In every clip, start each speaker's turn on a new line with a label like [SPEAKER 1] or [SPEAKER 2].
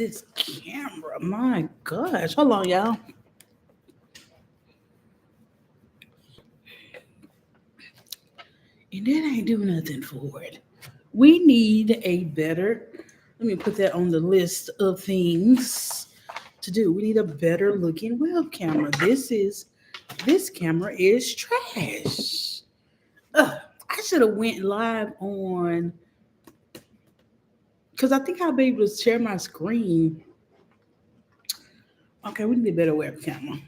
[SPEAKER 1] this camera. My gosh. Hold on, y'all. And that ain't do nothing for it. We need a better, let me put that on the list of things to do. We need a better looking web camera. This camera is trash. I should have went live on, because I think I'll be able to share my screen. Okay, we need a better web camera.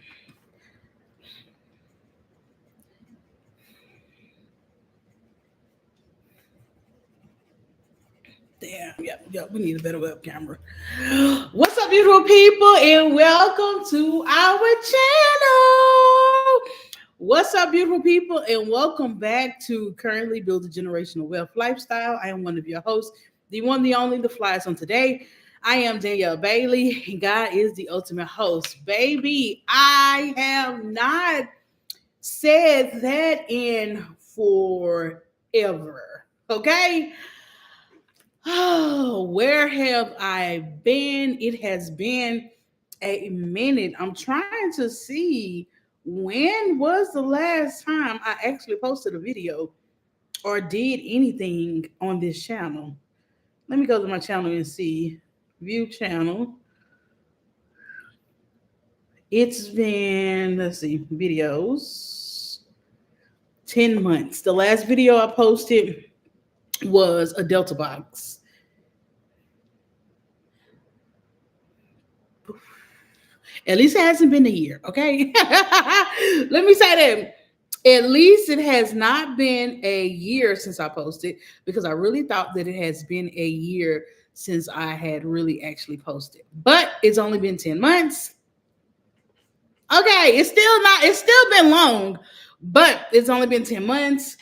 [SPEAKER 1] Damn, yep, we need a better web camera. What's up, beautiful people, and welcome to our channel. What's up, beautiful people, and welcome back to Currently Build a Generational Wealth Lifestyle. I am one of your hosts, the one, the only, the flyers on today. I am Danielle Bailey, and God is the ultimate host. Baby, I have not said that in forever, okay? Oh, where have I been? It has been a minute. I'm trying to see when was the last time I actually posted a video or did anything on this channel. Let me go to my channel and see. View channel. It's been, let's see, videos. 10 months. The last video I posted was a Delta box. At least it hasn't been a year, okay? Let me say that. At least it has not been a year since I posted, because I really thought that it has been a year since I had really actually posted. But it's only been 10 months. Okay, it's still been long, but it's only been 10 months.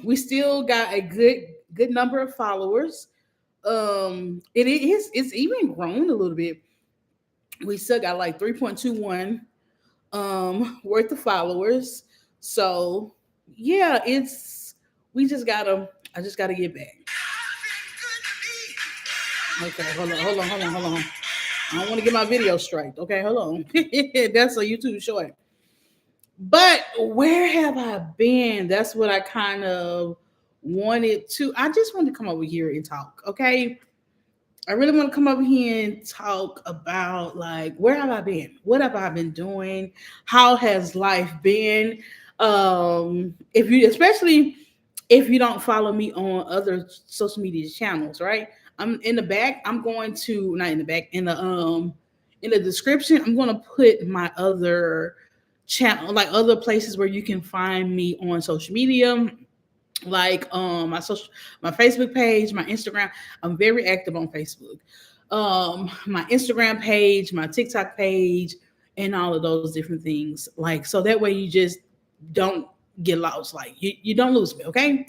[SPEAKER 1] We still got a good number of followers. It's even grown a little bit. We still got like 3.21 worth of followers. So yeah, I just gotta get back. Okay, hold on. I don't want to get my video straight. Okay, hold on. That's a YouTube short. But where have I been? That's what I kind of wanted to. I just wanted to come over here and talk. Okay. I really want to come over here and talk about, like, where have I been? What have I been doing? How has life been? Especially if you don't follow me on other social media channels, right? I'm in the back. I'm going to not in the back in the description. I'm going to put my other channel, like other places where you can find me on social media, like my Facebook page, my Instagram. I'm very active on Facebook. My Instagram page, my TikTok page, and all of those different things. Like, so that way you just don't get lost. Like, you don't lose me, okay?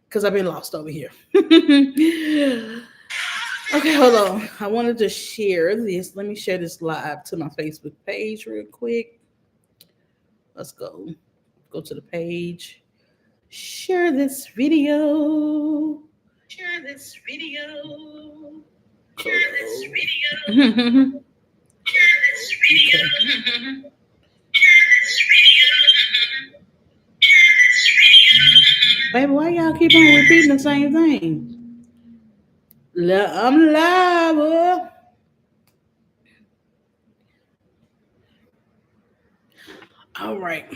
[SPEAKER 1] Because I've been lost over here. Okay, hold on. I wanted to share this. Let me share this live to my Facebook page real quick. Let's go. Go to the page. Share this video. Share this video. Share this video. Share this video. Baby, why y'all keep on repeating the same thing? I'm live. All right.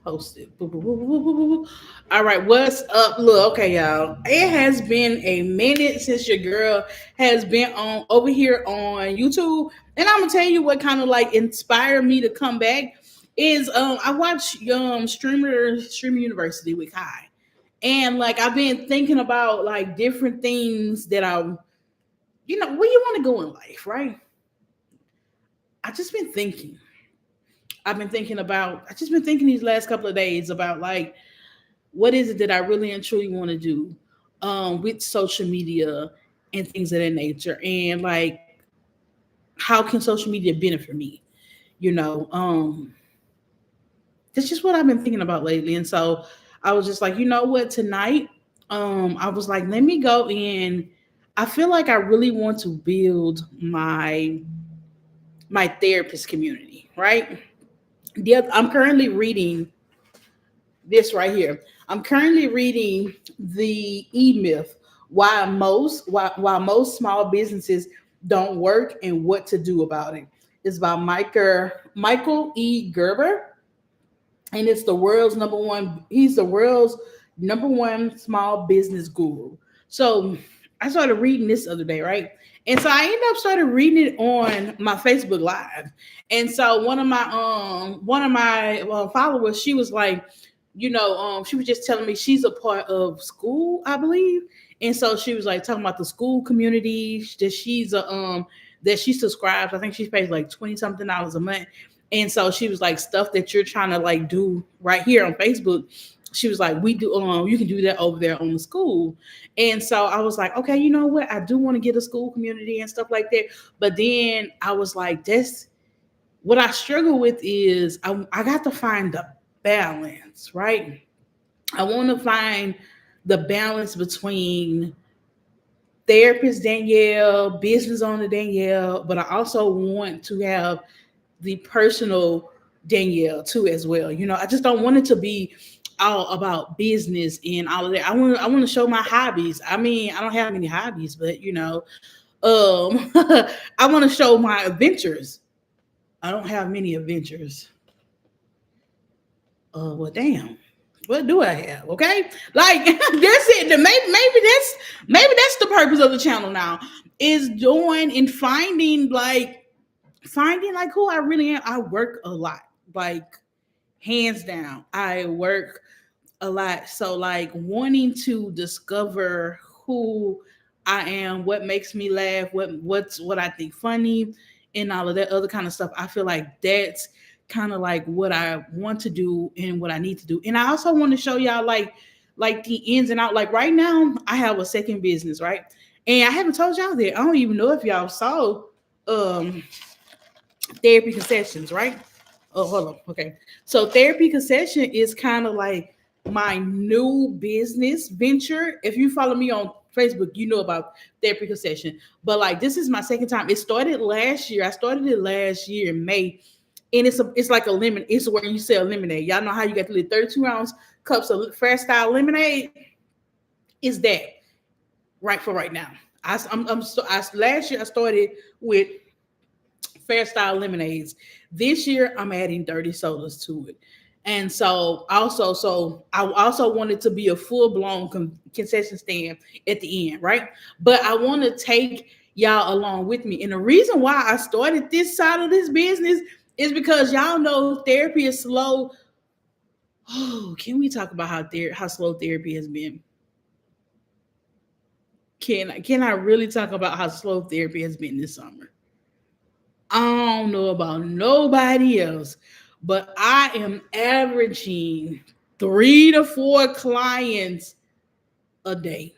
[SPEAKER 1] Posted. All right, what's up? Look, okay, y'all. It has been a minute since your girl has been on over here on YouTube, and I'm gonna tell you what kind of like inspired me to come back is I watch Streamer University with Kai, and like I've been thinking about like different things that where you want to go in life, right? I just been thinking. I've just been thinking these last couple of days about like, what is it that I really and truly want to do with social media and things of that nature. And like, how can social media benefit me? You know, that's just what I've been thinking about lately. And so I was just like, you know what, tonight, I was like, let me go in. I feel like I really want to build my therapist community, right? I'm currently reading this right here. I'm currently reading the E Myth: why most small businesses don't work and what to do about it. It's by Michael E. Gerber, and it's the world's number one. He's the world's number one small business guru. So I started reading this other day, right? And so I ended up started reading it on my Facebook Live. And so one of my followers, she was like, she was just telling me she's a part of school, I believe. And so she was like talking about the school community that she subscribes. I think she pays like 20 something dollars a month. And so she was like, stuff that you're trying to like do right here on Facebook. She was like, we do you can do that over there on the school. And so I was like, okay, you know what? I do want to get a school community and stuff like that. But then I was like, that's what I struggle with is I got to find the balance, right? I want to find the balance between therapist Danielle, business owner Danielle, but I also want to have the personal Danielle too as well. I just don't want it to be all about business and all of that. I want to show my hobbies. I mean, I don't have many hobbies, but I want to show my adventures. I don't have many adventures. Well, damn. What do I have? Okay, like that's it. Maybe that's the purpose of the channel now is doing and finding like who I really am. I work a lot, like hands down. I work a lot. So like wanting to discover who I am, what makes me laugh, what I think funny, and all of that other kind of stuff. I feel like that's kind of like what I want to do and what I need to do. And I also want to show y'all like the ins and out. Like right now, I have a second business, right? And I haven't told y'all that. I don't even know if y'all saw um therapy concessions, right? Oh, hold on. Okay. So therapy concession is kind of like my new business venture. If you follow me on Facebook, you know about therapy concession. But like this is my second time. It started last year. I started it last year in May. And it's like a lemon. It's where you sell lemonade. Y'all know how you got the little 32-ounce cups of fresh style lemonade? Is that right for right now? Last year I started with fair style lemonades. This year I'm adding dirty sodas to it. And so I also wanted to be a full blown concession stand at the end, right? But I want to take y'all along with me. And the reason why I started this side of this business is because y'all know therapy is slow. Oh, can we talk about how slow therapy has been? Can I really talk about how slow therapy has been this summer? I don't know about nobody else, but I am averaging 3 to 4 clients a day.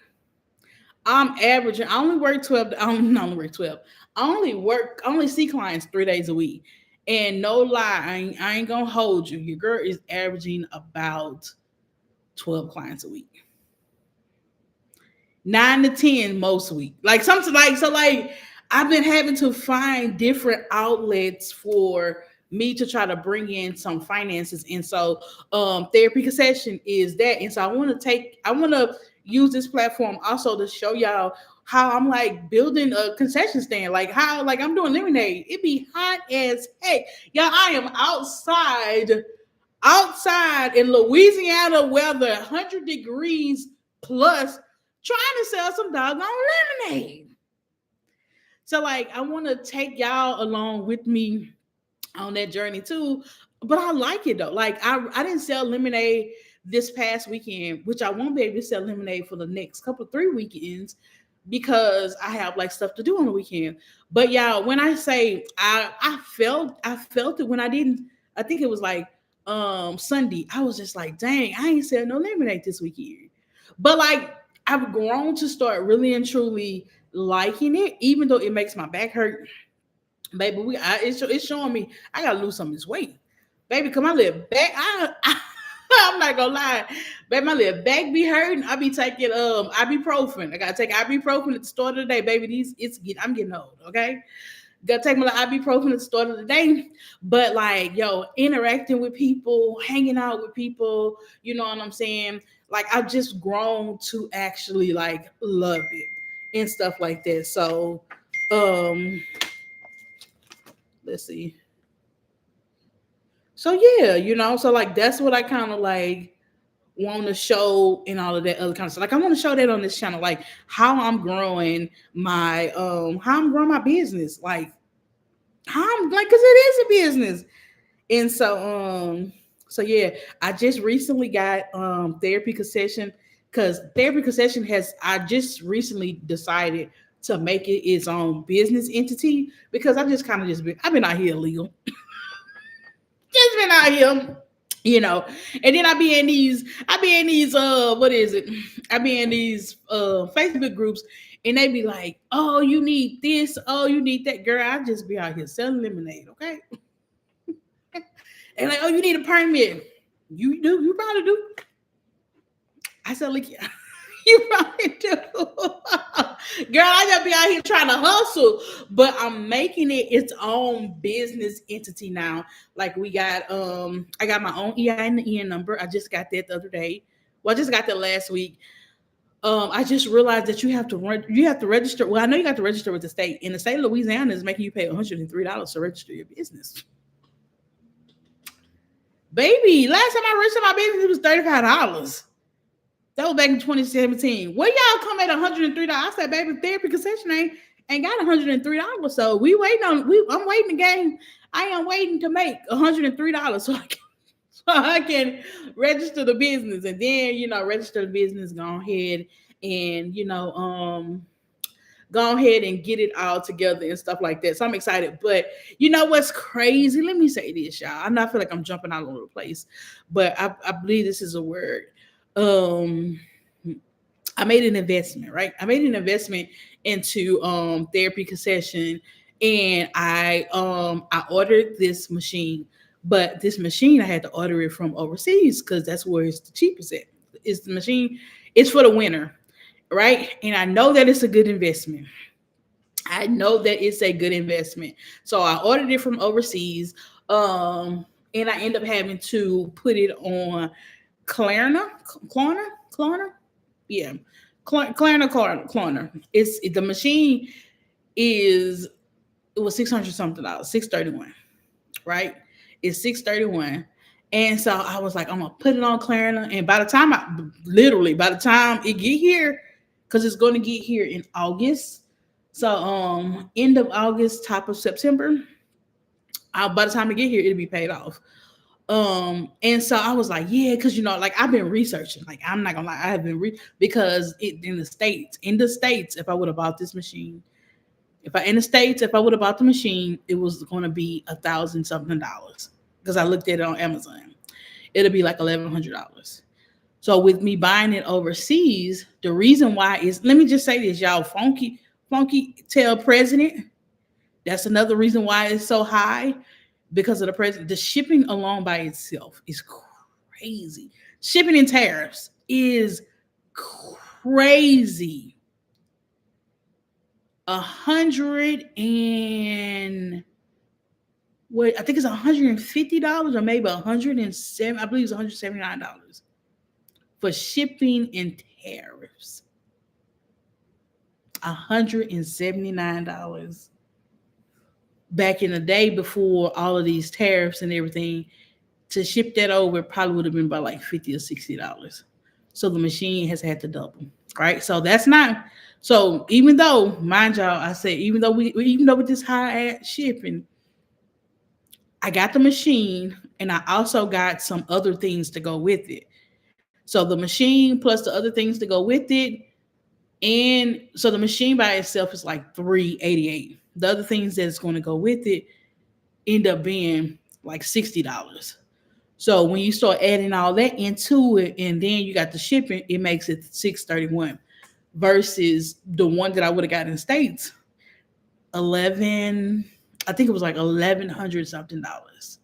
[SPEAKER 1] I'm averaging. I only work 12. I only work 12. I only see clients 3 days a week. And no lie, I ain't gonna hold you. Your girl is averaging about 12 clients a week. 9 to 10 most week. Like something like so like I've been having to find different outlets for me to try to bring in some finances. And so therapy concession is that. And so I want to use this platform also to show y'all how I'm like building a concession stand, like how like I'm doing lemonade. It be hot as heck. Y'all, I am outside in Louisiana weather, 100 degrees plus, trying to sell some doggone lemonade. So like I want to take y'all along with me on that journey too. But I like it though. Like I didn't sell lemonade this past weekend, which I won't be able to sell lemonade for the next couple 3 weekends because I have like stuff to do on the weekend. But y'all, when I say I felt it when I didn't. I think it was like Sunday. I was just like, dang, I ain't sell no lemonade this weekend. But like I've grown to start really and truly liking it, even though it makes my back hurt. Baby, it's showing me I gotta lose some of this weight. Baby, come on, live back. I'm not gonna lie. Baby, my little back be hurting. I be taking ibuprofen. I gotta take ibuprofen at the start of the day, baby. I'm getting old, okay? Gotta take my little ibuprofen at the start of the day. But like, yo, interacting with people, hanging out with people, you know what I'm saying? Like I've just grown to actually like love it and stuff like that. So um let's see. So yeah, so like that's what I kind of like want to show and all of that other kind of stuff. Like I want to show that on this channel, like how I'm growing my business, like how I'm like, cause it is a business. And so yeah, I just recently got therapy concession because therapy concession has I just recently decided to make it its own business entity because I just kind of just been I've been out here illegal. Just been out here, and then I be in these what is it? I be in these Facebook groups and they be like, oh, you need this, oh, you need that. Girl, I just be out here selling lemonade, okay? And like, oh, you need a permit. You do, you probably do. I said, like, you probably do. Girl, I just be out here trying to hustle, but I'm making it its own business entity now. Like I got my own EIN number. I just got that the other day. Well, I just got that last week. I just realized that you have to register. Well, I know you got to register with the state. And the state of Louisiana is making you pay $103 to register your business. Baby, last time I registered my business, it was $35. That was back in 2017. Where y'all come at $103? I said, baby, therapy concession ain't got $103. So I'm waiting the game. I am waiting to make $103 so I can register the business. And then, register the business, go ahead and go ahead and get it all together and stuff like that. So I'm excited. But you know what's crazy? Let me say this, y'all. I feel like I'm jumping all over the place, but I believe this is a word. I made an investment, right? I made an investment into therapy concession, and I ordered this machine, but this machine I had to order it from overseas because that's where it's the cheapest at. It's the machine, it's for the winter, right? And I know that it's a good investment. I know that it's a good investment. So I ordered it from overseas. And I end up having to put it on Klarna. Yeah. Klarna. It's the machine is it was 600 something dollars, 631, right? It's 631. And so I was like, I'm gonna put it on Klarna. And by the time it get here, because it's gonna get here in August. So end of August, top of September. By the time it get here, it'll be paid off. And so I was like, yeah, because like I've been researching. Like I'm not gonna lie, I have been because in the states, if I would have bought this machine, if I would have bought the machine, it was going to be $1,000 something dollars because I looked at it on Amazon. It'll be like $1,100. So with me buying it overseas, the reason why is, let me just say this, y'all, funky tell president. That's another reason why it's so high, because of the president. The shipping alone by itself is crazy. Shipping and tariffs is crazy. 100 and what I think it's $150 or maybe 107. I believe it's $179 for shipping and tariffs. $179 back in the day before all of these tariffs and everything. To ship that over probably would have been about like $50 or $60. So the machine has had to double, right? So that's not. So even though, mind y'all, I said even though with this high shipping, I got the machine and I also got some other things to go with it. So the machine plus the other things to go with it, and so the machine by itself is like $388. The other things that's going to go with it end up being like $60. So when you start adding all that into it, and then you got the shipping, it makes it $631 versus the one that I would have got in the States, I think it was like $1,100 something dollars.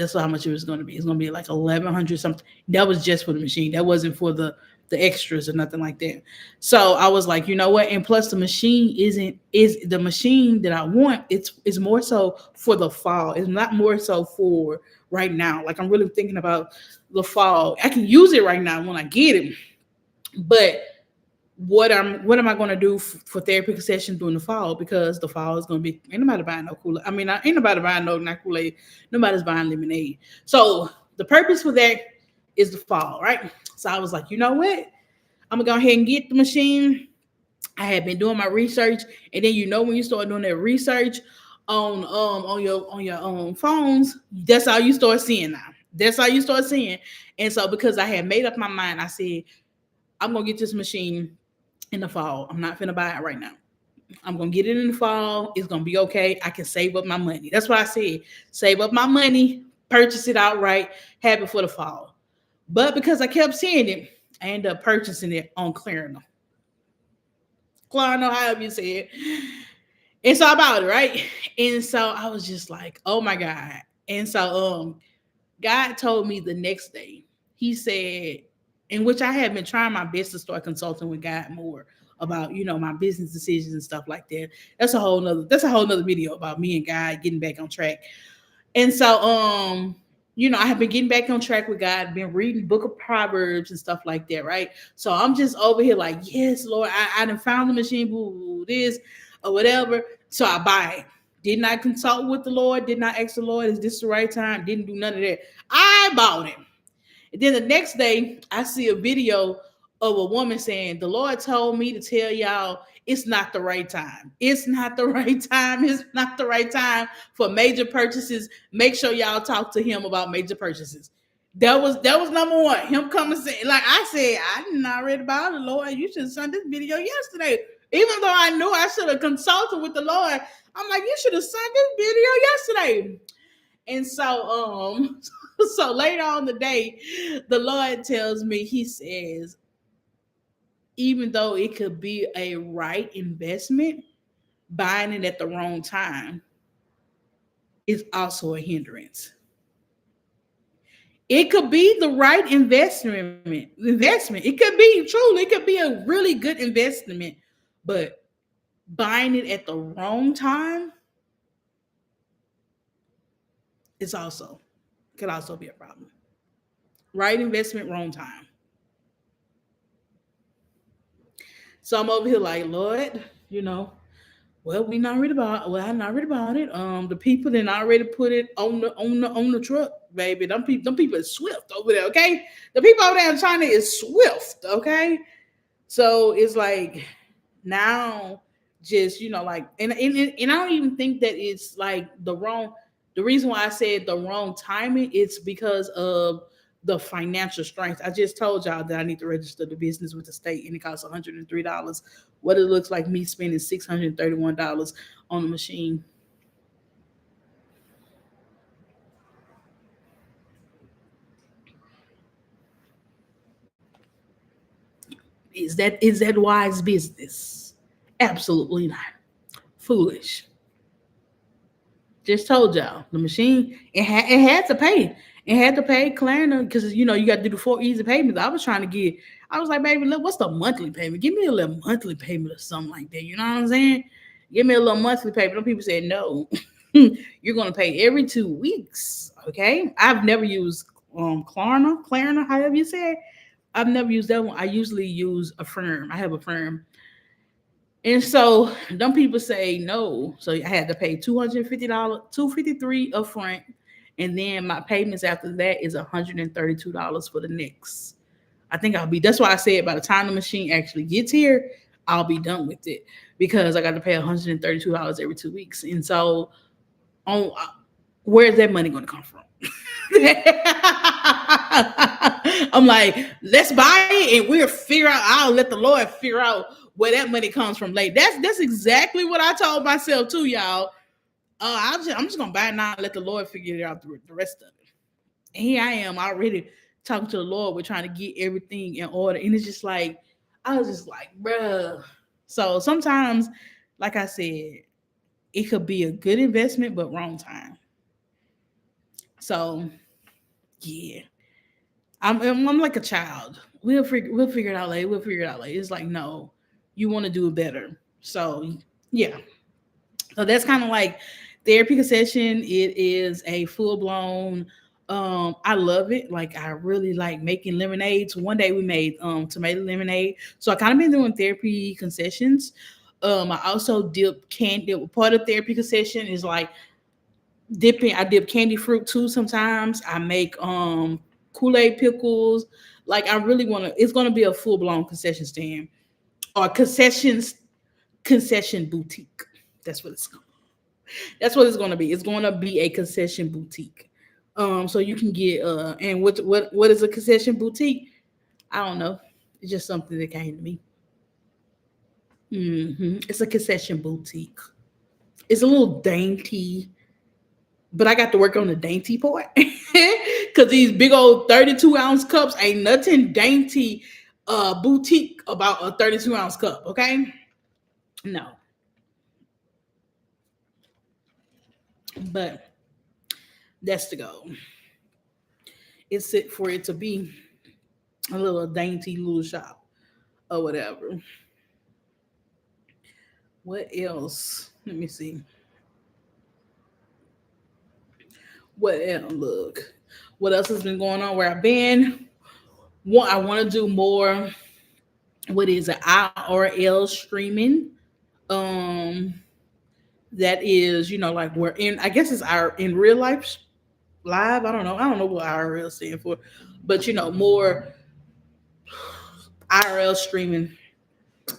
[SPEAKER 1] That's how much it was going to be. It's going to be like 1100 something. That was just for the machine. That wasn't for the extras or nothing like that. So I was like, you know what? And plus, the machine isn't is the machine that I want. It's more so for the fall. It's not more so for right now. Like I'm really thinking about the fall. I can use it right now when I get it, but what am I going to do for therapeutic sessions during the fall? Because the fall is going to be ain't nobody buying no Kool-Aid. I mean, ain't nobody buying no not Kool-Aid. Nobody's buying lemonade. So the purpose for that is the fall, right? So I was like, you know what? I'm gonna go ahead and get the machine. I had been doing my research, and then when you start doing that research on your phones, that's all you start seeing now. That's all you start seeing. And so because I had made up my mind, I said I'm gonna get this machine in the fall. I'm not finna buy it right now. I'm gonna get it in the fall. It's gonna be okay. I can save up my money. That's what I said. Save up my money, purchase it outright, have it for the fall. But because I kept seeing it, I ended up purchasing it on Klarna. Klarna, however you say it. And so I bought it, right? And so I was just like, oh my God. And so God told me the next day, he said, in which I have been trying my best to start consulting with God more about, my business decisions and stuff like that. That's a whole nother video about me and God getting back on track. And so I have been getting back on track with God, been reading book of Proverbs and stuff like that, right? So I'm just over here like, yes, Lord, I done found the machine, this or whatever. So I buy it. Did not consult with the Lord, did not ask the Lord, is this the right time? Didn't do none of that. I bought it. And then the next day, I see a video of a woman saying, the Lord told me to tell y'all it's not the right time. It's not the right time. It's not the right time for major purchases. Make sure y'all talk to him about major purchases. That was number one. Him coming saying, like I said, I didn't already about it, Lord. You should have sent this video yesterday. Even though I knew I should have consulted with the Lord, I'm like, you should have sent this video yesterday. And so so later on the day, the Lord tells me, he says, even though it could be a right investment, buying it at the wrong time is also a hindrance. It could be the right investment. It could be truly, it could be a really good investment, but buying it at the wrong time is also could also be a problem. Right investment, wrong time. So I'm over here like, Lord, well, we not read about. Well, I not read about it. The people that already put it on the truck, baby. Them people is swift over there. Okay, the people over there in China is swift. Okay, so it's like now, just like, and I don't even think that it's like the wrong. The reason why I said the wrong timing, it's because of the financial strength. I just told y'all that I need to register the business with the state, and it costs $103. What it looks like me spending $631 on the machine. Is that wise business? Absolutely not. Foolish. Just told y'all the machine it had to pay. It had to pay Klarna because you got to do the 4 easy payments. I was trying to get. I was like, baby, look, what's the monthly payment? Give me a little monthly payment or something like that. You know what I'm saying? Give me a little monthly payment. Some people said no. You're gonna pay every 2 weeks. Okay. I've never used Klarna, however you say it. I've never used that one. I usually use a firm. I have a firm. And so them people say no. So I had to pay $250, $253 up front. And then my payments after that is $132 for the next. I think that's why I said by the time the machine actually gets here, I'll be done with it because I got to pay $132 every 2 weeks. And so on where's that money going to come from? I'm like, let's buy it and we'll figure out. I'll let the Lord figure out where that money comes from later. That's exactly what I told myself too, y'all. I'm just gonna buy it now and let the Lord figure it out the rest of it. And here I am already talking to the Lord. We're trying to get everything in order, and it's just like I was just like, bruh. So sometimes, like I said, it could be a good investment, but wrong time. So yeah, I'm like a child. We'll figure it out later. We'll figure it out later. It's like no, you want to do it better. So yeah, so that's kind of like therapy session. It is a full blown. I love it. Like I really like making lemonades. One day we made tomato lemonade. So I kind of been doing therapy concessions. I also dip candy. Part of therapy concession is like dipping. I dip candy fruit too. Sometimes I make Kool-Aid pickles. Like I really want to. It's going to be a full blown concession stand or concession boutique. That's what it's called. That's what it's going to be. It's going to be a concession boutique. So you can get and what is a concession boutique? I don't know. It's just something that came to me. It's a concession boutique. It's a little dainty, but I got to work on the dainty part because these big old 32-ounce cups ain't nothing dainty boutique about a 32-ounce cup. Okay, no, but that's the goal. It's it for it to be a little dainty little shop or whatever. What else? Let me see. What else? Look, what else has been going on where I've been? One, I want to do more. What is it? IRL streaming. Um, that is, like we're in. I guess it's our in real life live. I don't know. I don't know what IRL stand for, but more IRL streaming.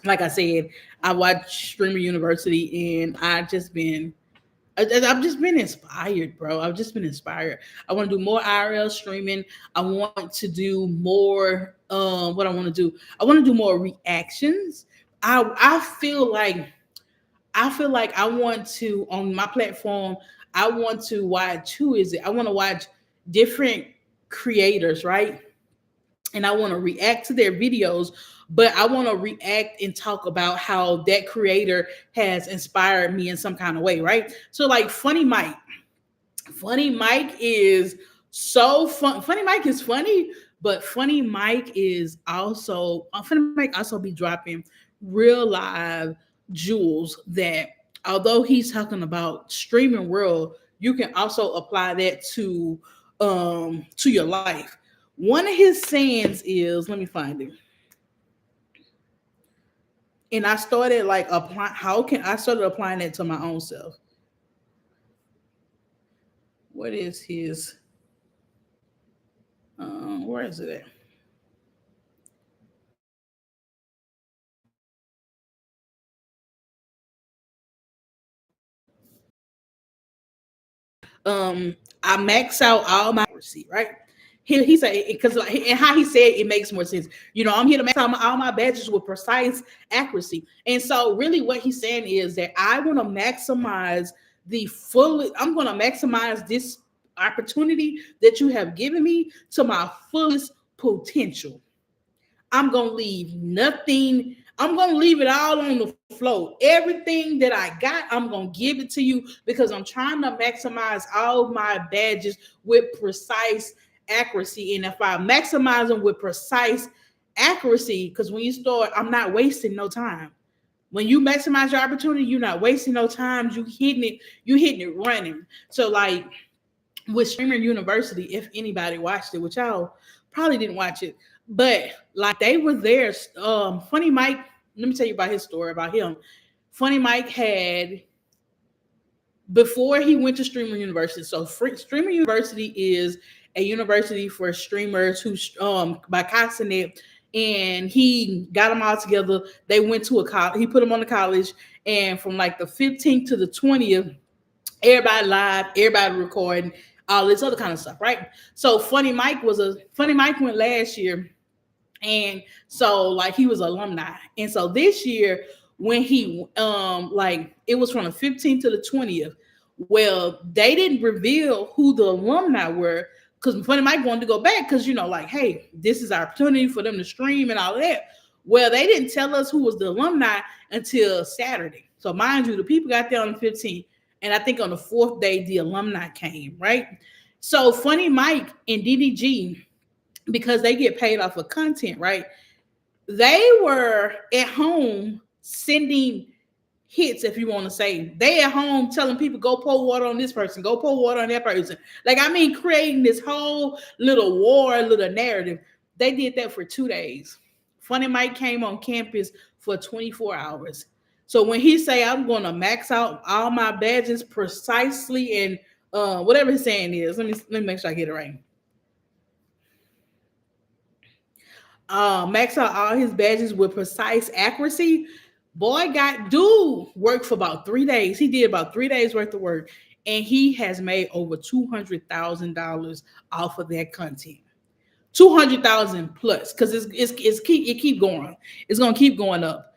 [SPEAKER 1] Like I said, I watch Streamer University, and I've just been inspired, bro. I've just been inspired. I want to do more IRL streaming. I want to do more. What I want to do, I want to do more reactions. I feel like I want to on my platform. I want to watch who is it? I want to watch different creators, right? And I want to react to their videos, but I want to react and talk about how that creator has inspired me in some kind of way, right? So like Funny Mike is so fun. Funny Mike is funny, but Funny Mike also be dropping real live jewels that although he's talking about streaming world, you can also apply that to your life. One of his sayings is, let me find it. And I started like applying how can I started applying it to my own self. What is his where is it at? I max out all my accuracy, right? He said because like and how he said it makes more sense. I'm here to max out all my badges with precise accuracy, and so really what he's saying is that I want to maximize the full. I'm going to maximize this opportunity that you have given me to my fullest potential. I'm gonna leave nothing. I'm gonna leave it all on the floor. Everything that I got, I'm gonna give it to you because I'm trying to maximize all my badges with precise accuracy. And if I maximize them with precise accuracy, because when you start, I'm not wasting no time. When you maximize your opportunity, you're not wasting no time. You hitting it running. So like with Streamer University, if anybody watched it, which y'all probably didn't watch it, but like they were there. Funny Mike, let me tell you about his story about him. Funny Mike had before he went to Streamer University. So Streamer University is a university for streamers who by Consonant, and he got them all together. They went to a college. He put them on the college, and from like the 15th to the 20th, everybody live, everybody recording, all this other kind of stuff, right? So Funny Mike went last year, and so like he was alumni, and so this year when he like it was from the 15th to the 20th. Well, they didn't reveal who the alumni were because Funny Mike wanted to go back because like hey, this is our opportunity for them to stream and all of that. Well, they didn't tell us who was the alumni until Saturday. So mind you, the people got there on the 15th, and I think on the fourth day the alumni came, right? So Funny Mike and DDG, because they get paid off of content, right? They were at home sending hits, if you want to say. They at home telling people, go pour water on this person, go pour water on that person. Like, I mean, creating this whole little war, little narrative. They did that for 2 days. Funny Mike came on campus for 24 hours. So when he say, I'm going to max out all my badges precisely and whatever his saying is, let me make sure I get it right. Max out all his badges with precise accuracy. Boy, got dude worked for about 3 days. He did about 3 days worth of work, and he has made over $200,000 off of that content. 200,000 plus, because it keep going. It's gonna keep going up.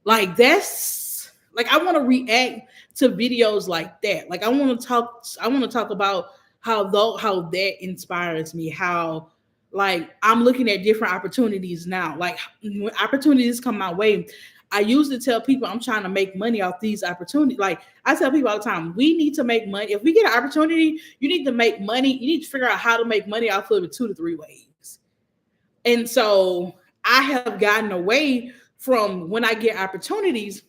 [SPEAKER 1] Like, that's like, I want to react to videos like that. Like, I want to talk. I want to talk about how that inspires me. How, like, I'm looking at different opportunities now. Like, when opportunities come my way, I usually tell people I'm trying to make money off these opportunities. Like, I tell people all the time, we need to make money. If we get an opportunity, you need to make money. You need to figure out how to make money off of it 2 to 3 ways. And so I have gotten away from, when I get opportunities,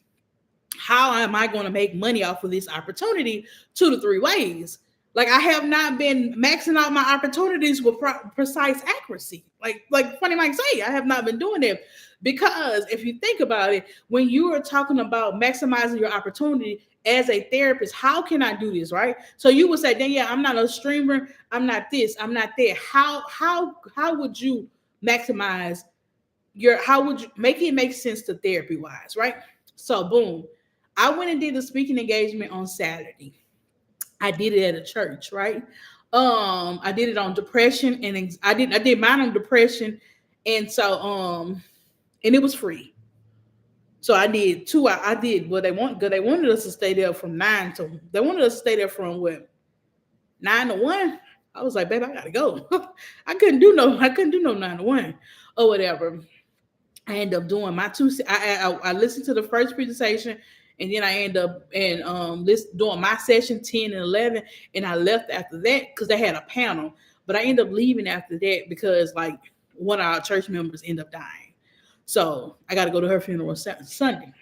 [SPEAKER 1] how am I going to make money off of this opportunity 2 to 3 ways? Like, I have not been maxing out my opportunities with precise accuracy. Like Funny Mike say, I have not been doing that, because if you think about it, when you are talking about maximizing your opportunity as a therapist, how can I do this, right? So you would say, then yeah, I'm not a streamer, I'm not this, I'm not that. How would you maximize how would you make it make sense to therapy wise, right? So boom, I went and did a speaking engagement on Saturday. I did it at a church, right? I did it on depression, and I did mine on depression, and so and it was free. So I did two. I did what they want, because they wanted us to stay there from 9 to. They wanted us to stay there from what, 9 to 1. I was like, babe, I gotta go. I couldn't do no 9 to 1 or whatever. I end up doing my two. I listened to the first presentation, and then I end up and doing my session 10 and 11, and I left after that because they had a panel. But I end up leaving after that because, like, one of our church members ended up dying, so I got to go to her funeral Saturday.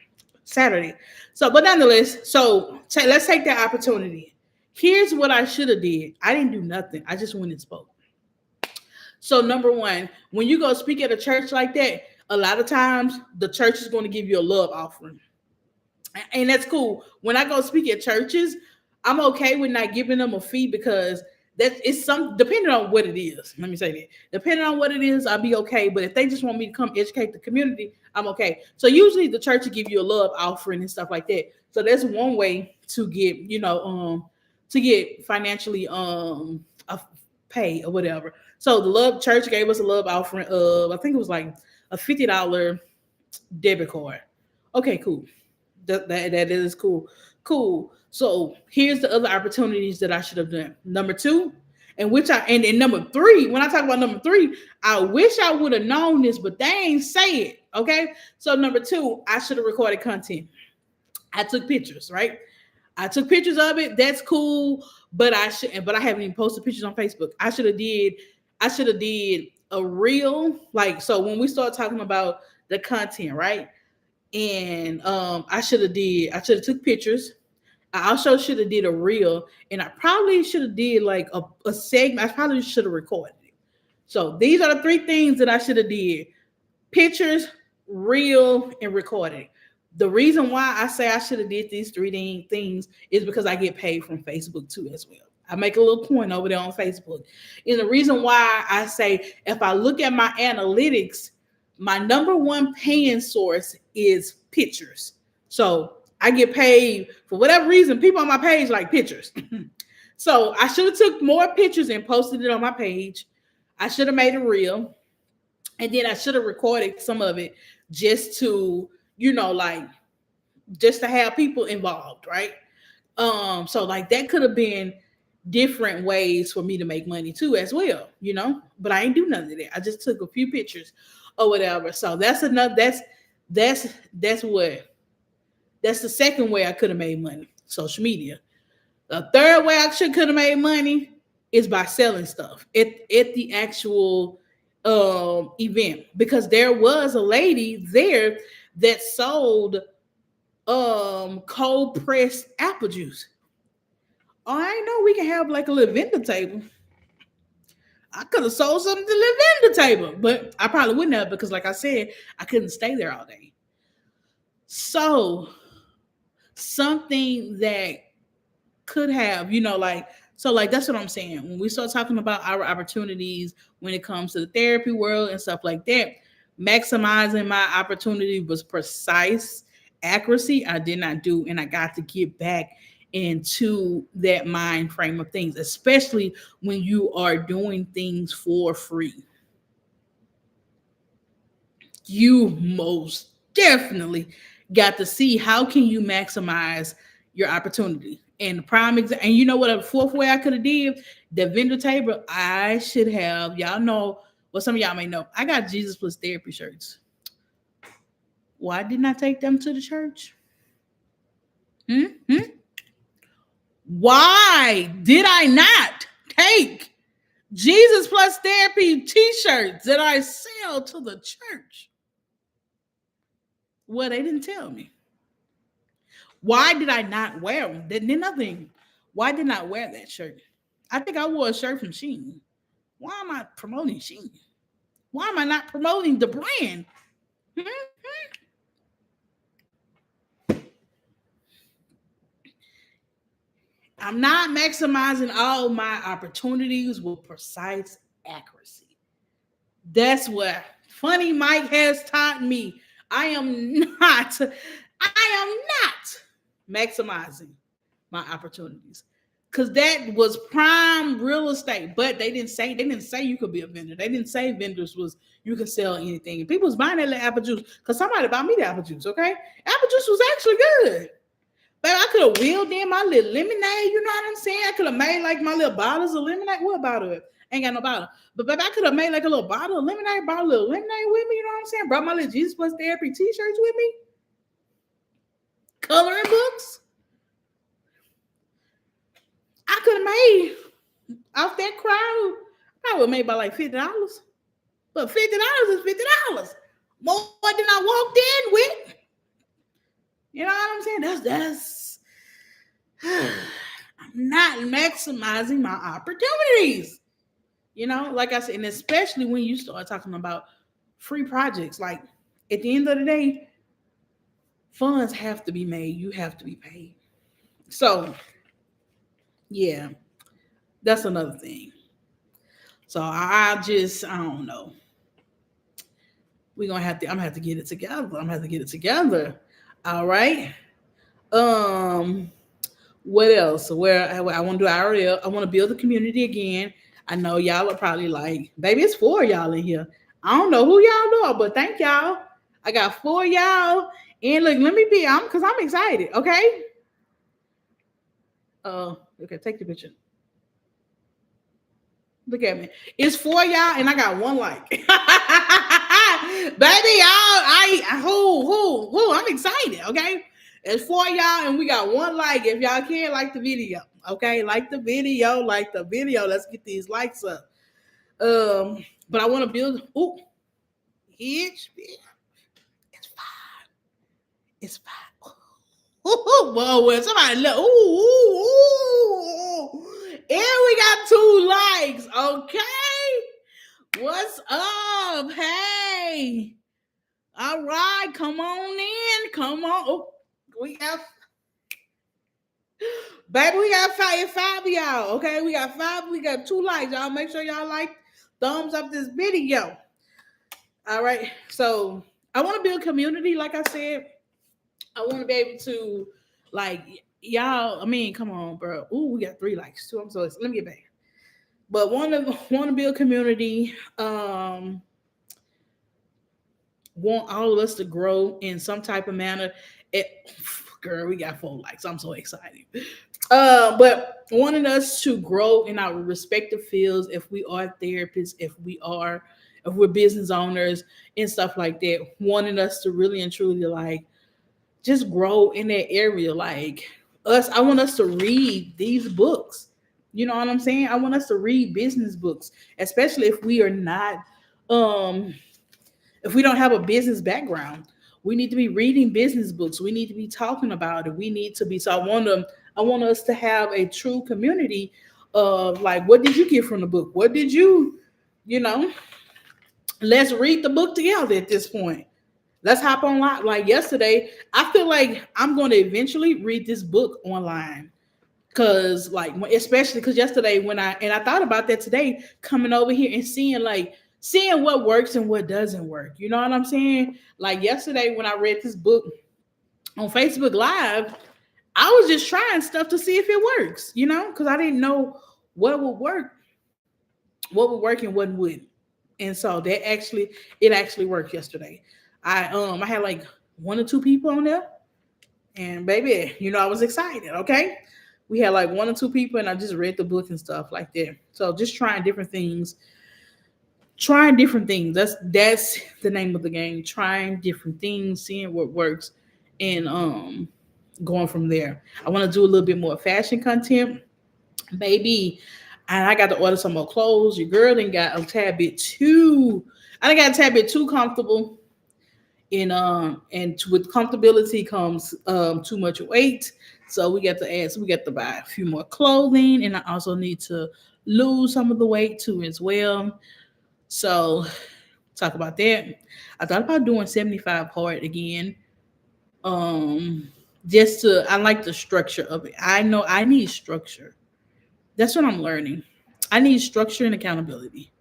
[SPEAKER 1] So, but nonetheless, so let's take that opportunity. Here's what I should have did. I didn't do nothing. I just went and spoke. So number one, when you go speak at a church like that, a lot of times the church is going to give you a love offering. And that's cool. When I go speak at churches, I'm okay with not giving them a fee, because it's some, depending on what it is. Let me say that. Depending on what it is, I'll be okay. But if they just want me to come educate the community, I'm okay. So usually the church will give you a love offering and stuff like that. So that's one way to get, to get financially a pay or whatever. So the love church gave us a love offering of, I think it was like a $50 debit card. Okay, cool. That is cool. Cool. So here's the other opportunities that I should have done. Number two, and number three, when I talk about number three, I wish I would have known this, but they ain't say it. Okay. So number two, I should have recorded content. I took pictures, right? I took pictures of it. That's cool. But I haven't even posted pictures on Facebook. I should have did a reel. Like, so when we start talking about the content, right? And I should have took pictures. I also should have did a reel, and I probably should have did like a segment. I probably should have recorded it. So these are the three things that I should have did: pictures, reel, and recording. The reason why I say I should have did these three things is because I get paid from Facebook too as well. I make a little point over there on Facebook. And the reason why I say, if I look at my analytics, my number one paying source is pictures. So I get paid for whatever reason. People on my page like pictures. So I should have took more pictures and posted it on my page. I should have made a reel. And then I should have recorded some of it just to, just to have people involved, right? So like that could have been different ways for me to make money too as well, but I ain't do none of that. I just took a few pictures or whatever. So that's the second way I could have made money, social media. The third way I could have made money is by selling stuff at the actual event, because there was a lady there that sold cold pressed apple juice. Oh, I know we can have like a little vendor table. I could have sold something to the vendor table, but I probably wouldn't have, because like I said, I couldn't stay there all day. So something that could have, like, so like that's what I'm saying. When we start talking about our opportunities when it comes to the therapy world and stuff like that, maximizing my opportunity was precise accuracy. I did not do, and I got to get back into that mind frame of things, especially when you are doing things for free. You most definitely got to see how can you maximize your opportunity. And the prime example, and you know what, a fourth way I could have did, the vendor table, I should have, y'all know, well, some of y'all may know, I got Jesus Plus Therapy shirts. Why didn't I take them to the church? Hmm? Why did I not take Jesus Plus Therapy t-shirts that I sell to the church? Well, they didn't tell me. Why did I not wear them? Did nothing. Why did I not wear that shirt? I think I wore a shirt from Shein. Why am I promoting Shein? Why am I not promoting the brand? I'm not maximizing all my opportunities with precise accuracy. That's what Funny Mike has taught me. I am not maximizing my opportunities, because that was prime real estate. But they didn't say you could be a vendor. They didn't say vendors was you could sell anything. And people was buying that little apple juice because somebody bought me the apple juice. Okay, apple juice was actually good. But I could have wheeled in my little lemonade. You know what I'm saying? I could have made like my little bottles of lemonade. What bottle? It? Ain't got no bottle. But baby, I could have made like a little bottle of lemonade, brought a little lemonade with me. You know what I'm saying? Brought my little Jesus Plus Therapy t-shirts with me. Coloring books. I could have made off that crowd. I would have made about like $50. But $50 is $50. More than I walked in with. You know what I'm saying? That's I'm not maximizing my opportunities. You know, like I said, and especially when you start talking about free projects, like at the end of the day, funds have to be made. You have to be paid. So, yeah, that's another thing. So I don't know. I'm gonna have to get it together. I'm gonna have to get it together. All right. What else? Where I want to do IRL. I want to build the community again. I know y'all are probably like, baby, it's 4 y'all in here. I don't know who y'all are, but thank y'all. I got 4 y'all. And look, let me be, because I'm excited. Okay. Okay, take the picture. Look at me. It's 4 y'all, and I got 1 like. Baby, y'all, who? I'm excited. Okay. It's 4 y'all, and we got 1 like. If y'all can't like the video, okay, like the video. Let's get these likes up. But I want to build. Ooh, it's 5. It's 5. Whoa, somebody look. Ooh. And we got 2 likes. Okay. What's up? Hey. All right. Come on in. Come on. Oh, we got. Baby, we got 5 of y'all. Okay. We got 5. We got 2 likes. Y'all make sure y'all like, thumbs up this video. All right. So I want to build community. Like I said, I want to be able to, like, y'all. I mean, come on, bro. Ooh, we got 3 likes too. I'm so excited. Let me get back. But want to build community. Want all of us to grow in some type of manner. Girl, we got 4 likes. I'm so excited. But wanting us to grow in our respective fields. If we are therapists, if we're business owners and stuff like that. Wanting us to really and truly like just grow in that area. Like us, I want us to read these books. You know what I'm saying? I want us to read business books, especially if we are not um if we don't have a business background. We need to be reading business books. We need to be talking about it. We need to be, so I want us to have a true community of like, what did you get from the book? What did you know, let's read the book together at this point. Let's hop online. Like yesterday, I feel like I'm going to eventually read this book online. Cause like, especially because yesterday when I thought about that today, coming over here and seeing what works and what doesn't work. You know what I'm saying? Like yesterday when I read this book on Facebook Live, I was just trying stuff to see if it works. You know, because I didn't know what would work, what would work and what wouldn't. And so it actually worked yesterday. I had like one or two people on there, and baby, you know, I was excited. Okay, we had like one or two people, and I just read the book and stuff like that. So just trying different things. That's the name of the game. Trying different things, seeing what works, and going from there. I want to do a little bit more fashion content, baby. And I got to order some more clothes. Your girl done got a tad bit too. I done got a tad bit too comfortable. And with comfortability comes too much weight. So we got to add. So we got to buy a few more clothing, and I also need to lose some of the weight too as well. So talk about that. I thought about doing 75 hard again. Um, just to I like the structure of it. I know I need structure. That's what I'm learning. I need structure and accountability.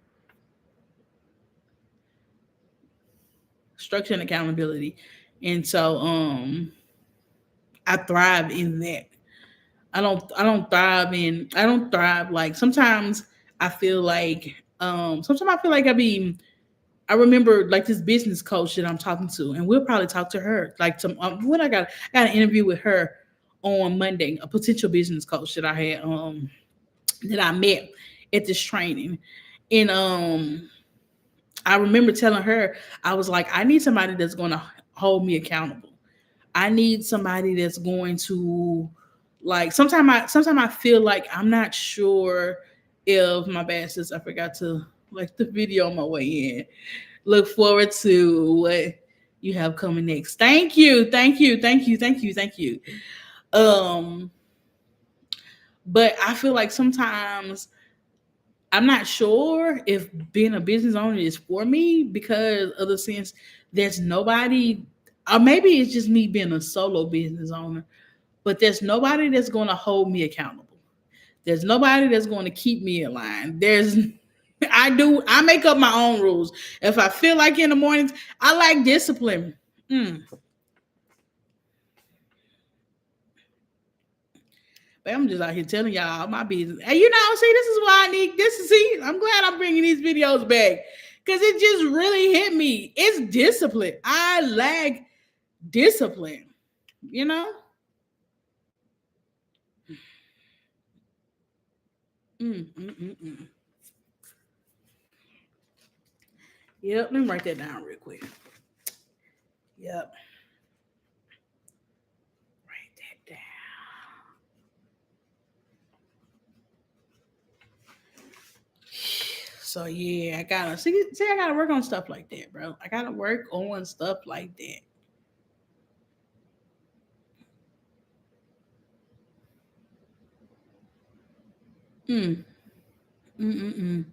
[SPEAKER 1] Structure and accountability. And so I thrive in that. I don't thrive like sometimes I feel like sometimes I feel like I remember like this business coach that I'm talking to, and we'll probably talk to her. Like to what I got an interview with her on Monday, a potential business coach that I met at this training. And I remember telling her, I was like, I need somebody that's gonna hold me accountable. I need somebody that's going to like sometimes I feel like I'm not sure if my bad sis, I forgot to like the video on my way in. Look forward to what you have coming next. Thank you, thank you, thank you, thank you, thank you. Um, but I feel like sometimes I'm not sure if being a business owner is for me because of the sense there's nobody, or maybe it's just me being a solo business owner, but there's nobody that's going to hold me accountable. There's nobody that's going to keep me in line. I make up my own rules. If I feel like in the mornings, I like discipline. Mm. But I'm just out here telling y'all my business. And you know, see, this is why I need this. See, I'm glad I'm bringing these videos back because it just really hit me. It's discipline. I lack discipline. You know. Mm, mm, mm, mm. Yep. Let me write that down real quick. Yep. Write that down. So yeah, I gotta see. I gotta work on stuff like that, bro. I gotta work on stuff like that. Mm, mm, mm, mm.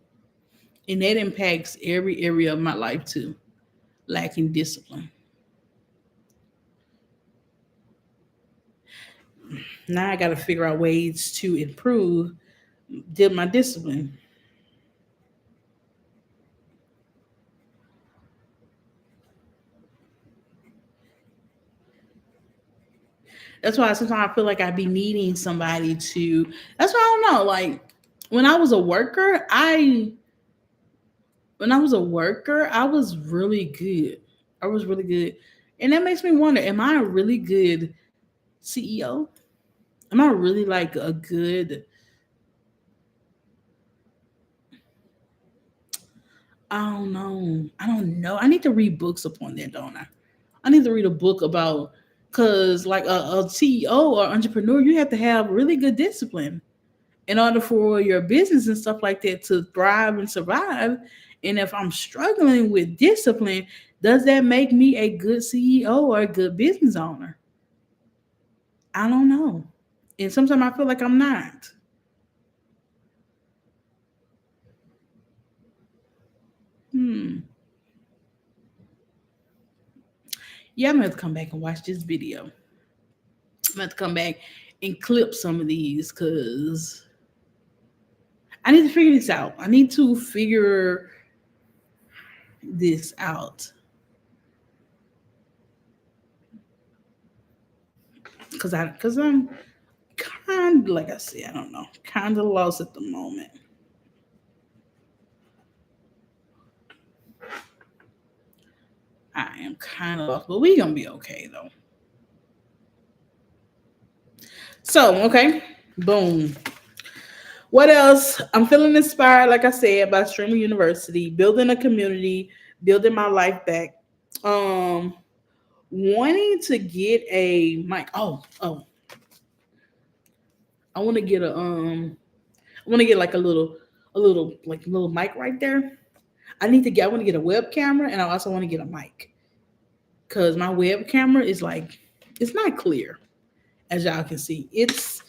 [SPEAKER 1] And that impacts every area of my life too. Lacking discipline. Now I gotta figure out ways to improve my discipline. That's why sometimes I feel like I be needing somebody to. That's why I don't know. Like when I was a worker, I was really good. I was really good, and that makes me wonder: Am I a really good CEO? Am I really like a good? I don't know. I don't know. I need to read books upon that, don't I? I need to read a book about because like a CEO or entrepreneur, you have to have really good discipline. in order for your business and stuff like that to thrive and survive. And if I'm struggling with discipline, does that make me a good CEO or a good business owner? I don't know. And sometimes I feel like I'm not. Hmm. Yeah, I'm gonna have to come back and watch this video. I'm gonna have to come back and clip some of these because I need to figure this out. I need to figure this out because I'm kind of, like I said, I don't know, kind of lost at the moment. I am kind of lost, but we gonna be okay though. So okay, boom. What else? I'm feeling inspired, like I said, by Streamer University, building a community, building my life back. Um, Wanting to get a mic. I want to get I want to get like a little mic right there. I want to get a web camera, and I also want to get a mic because my web camera is like, it's not clear, as y'all can see. It's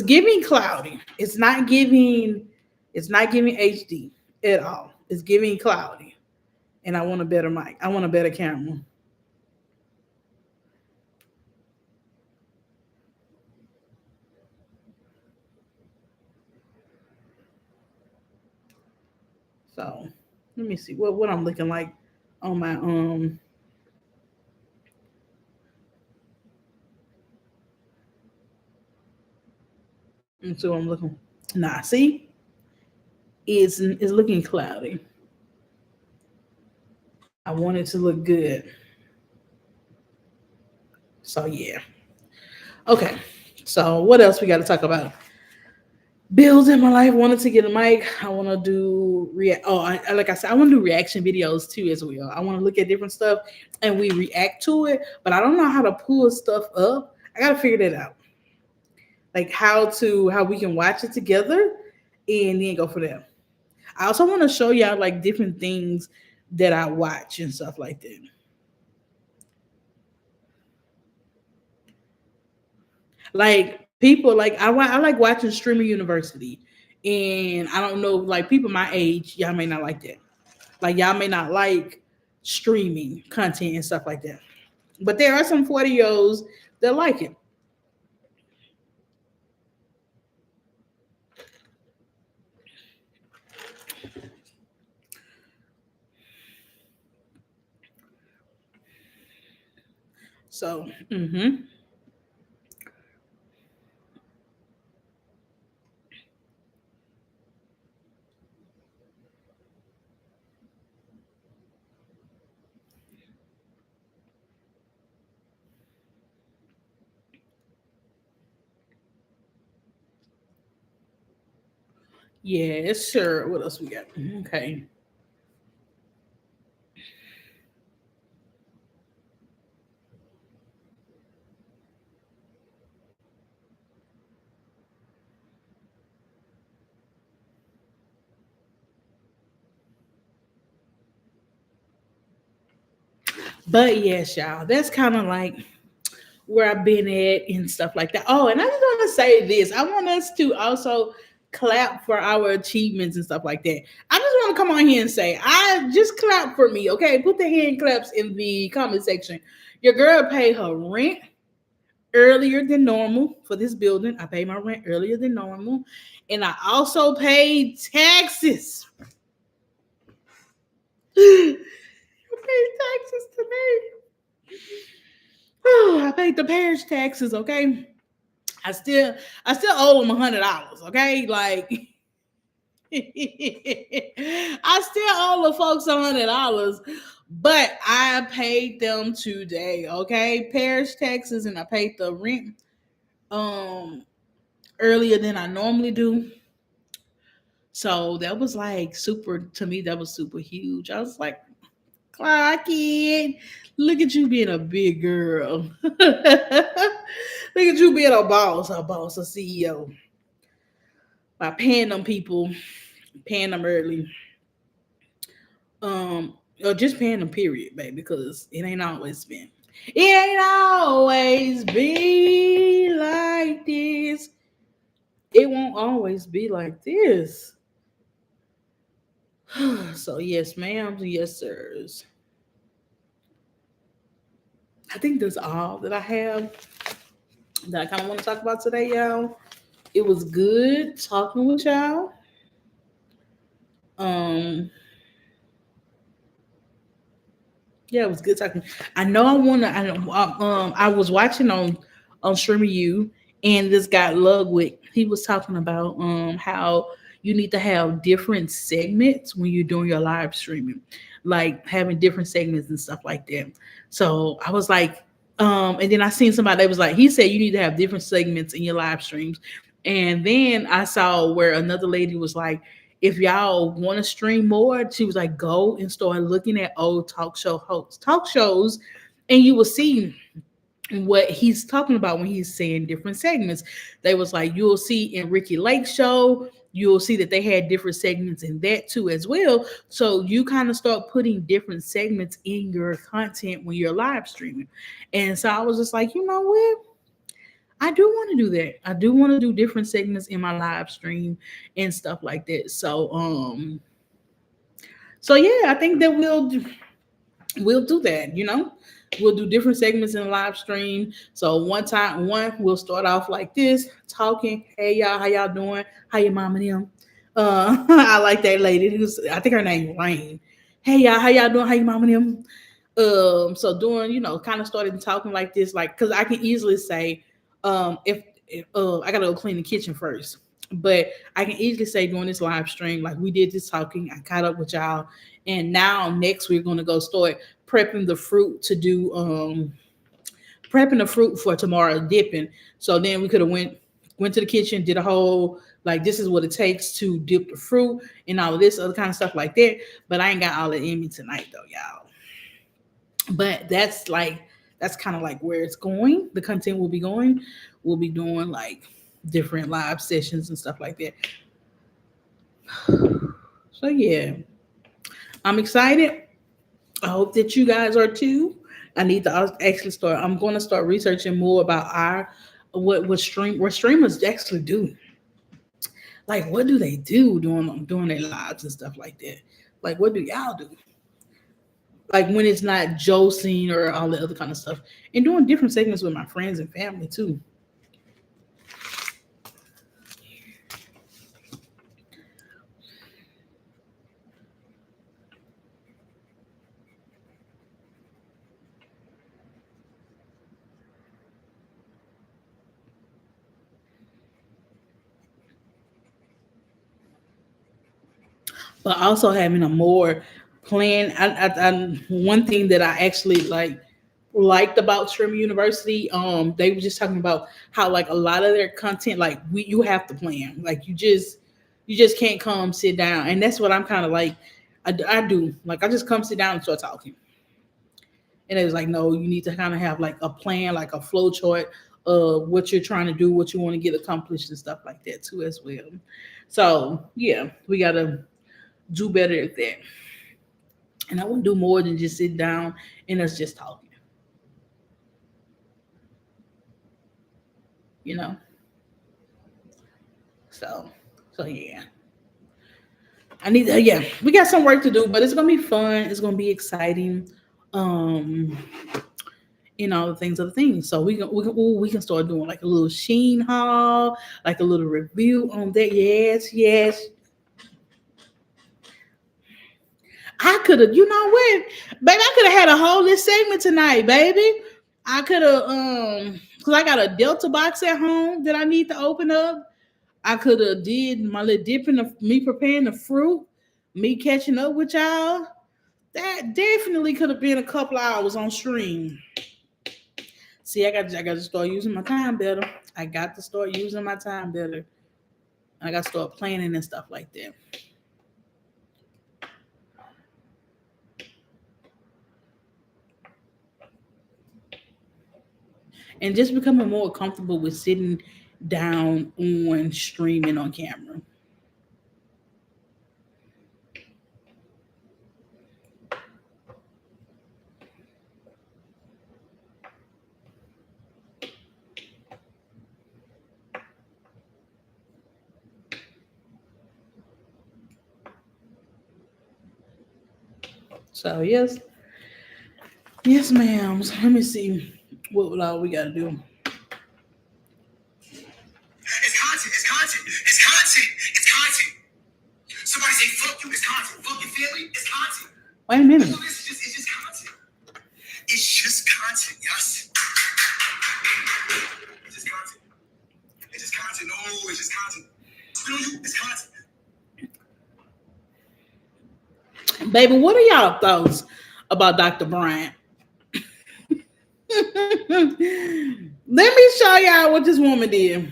[SPEAKER 1] giving cloudy. It's not giving HD at all. It's giving cloudy. And I want a better mic. I want a better camera. So let me see what I'm looking like on my so I'm looking. Nah, see, it's looking cloudy. I want it to look good. So yeah. Okay. So what else we got to talk about? Bills in my life. Wanted to get a mic. I want to do react. Oh, like I said, I want to do reaction videos too as well. I want to look at different stuff and we react to it. But I don't know how to pull stuff up. I gotta figure that out. Like how we can watch it together and then go for that. I also want to show y'all like different things that I watch and stuff like that. Like people like I like watching Streamer University, and I don't know, like people my age, y'all may not like that. Like y'all may not like streaming content and stuff like that. But there are some 40-year-olds that like it. So, yeah, sure. What else we got? Okay. But yes, y'all, that's kind of like where I've been at and stuff like that. Oh, and I just want to say this. I want us to also clap for our achievements and stuff like that. I just want to come on here and say, I just clap for me, okay? Put the hand claps in the comment section. Your girl paid her rent earlier than normal for this building. I paid my rent earlier than normal. And I also paid taxes. I paid taxes today. I paid the parish taxes, okay? I still I still owe them $100, okay? Like I still owe the folks $100, but I paid them today, okay? Parish taxes, and I paid the rent um earlier than I normally do. So that was like super to me. That was super huge. I was like, clock it. Look at you being a big girl. Look at you being a boss, a CEO. by paying them people, paying them early, or just paying them period, baby, because it ain't always be like this. It won't always be like this. So yes, ma'am, yes, sirs. I think that's all that I have that I kind of want to talk about today, y'all. It was good talking with y'all. Um, yeah, it was good talking. I know I want to. I was watching on Streamy You, and this guy Ludwig, he was talking about how you need to have different segments when you're doing your live streaming, like having different segments and stuff like that. So I was like, and then I seen somebody that was like, he said you need to have different segments in your live streams, and then I saw where another lady was like, if y'all want to stream more, she was like, go and start looking at old talk show hosts, talk shows, and you will see what he's talking about when he's saying different segments. They was like, you'll see in Ricky Lake show, you'll see that they had different segments in that too as well. So you kind of start putting different segments in your content when you're live streaming. And so I was just like, you know what? I do want to do that. I do want to do different segments in my live stream and stuff like that. So yeah, I think that we'll do that, you know. We'll do different segments in the live stream. So one we'll start off like this, talking, hey y'all, how y'all doing? How your mom and them? I like that lady. I think her name Rain. Hey y'all, how y'all doing? How your mom and them? So doing, kind of started talking like this, like, because I can easily say, if I gotta go clean the kitchen first, but I can easily say during this live stream, like we did this talking, I caught up with y'all, and now next we're gonna go start prepping the fruit to do prepping the fruit for tomorrow dipping. So then we could have went to the kitchen, did a whole, like, this is what it takes to dip the fruit and all of this other kind of stuff like that. But I ain't got all that in me tonight though, y'all. But that's kind of like where it's going. The content will be going. We'll be doing like different live sessions and stuff like that. So yeah, I'm excited. I hope that you guys are too. I need to actually start. I'm going to start researching more about our what streamers actually do. Like, what do they do doing their lives and stuff like that? Like, what do y'all do? Like when it's not josing or all the other kind of stuff, and doing different segments with my friends and family too. But also having a more plan. One thing that I actually liked about Trim University, they were just talking about how like a lot of their content, like you have to plan. Like you just can't come sit down, and that's what I'm kind of like. I do like I just come sit down and start talking, and it was like, no, you need to kind of have like a plan, like a flow chart of what you're trying to do, what you want to get accomplished, and stuff like that too as well. So yeah, we gotta do better at that. And I wouldn't do more than just sit down and us just talking, you know. So so yeah. Yeah, we got some work to do, but it's gonna be fun. It's gonna be exciting. Um, all the things, other things. So we can start doing like a little Sheen haul, like a little review on that. Yes, yes. I could have, you know what, baby, I could have had a whole this segment tonight, baby. I could have, cause I got a Delta box at home that I need to open up. I could have did my little dipping of me preparing the fruit, me catching up with y'all. That definitely could have been a couple hours on stream. See, I got to start using my time better. I got to start using my time better. I got to start planning and stuff like that. And just becoming more comfortable with sitting down on streaming on camera. So yes, ma'am. So let me see what all we gotta do. It's content. It's content. It's content. It's content. Somebody say fuck you. It's content. Fuck your family. It's content. Wait a minute. It's just content. It's just content. Yes. It's just content. It's just content. No, it's just content. You know you. It's content. Baby, what are y'all thoughts about Dr. Bryant? Let me show y'all what this woman did.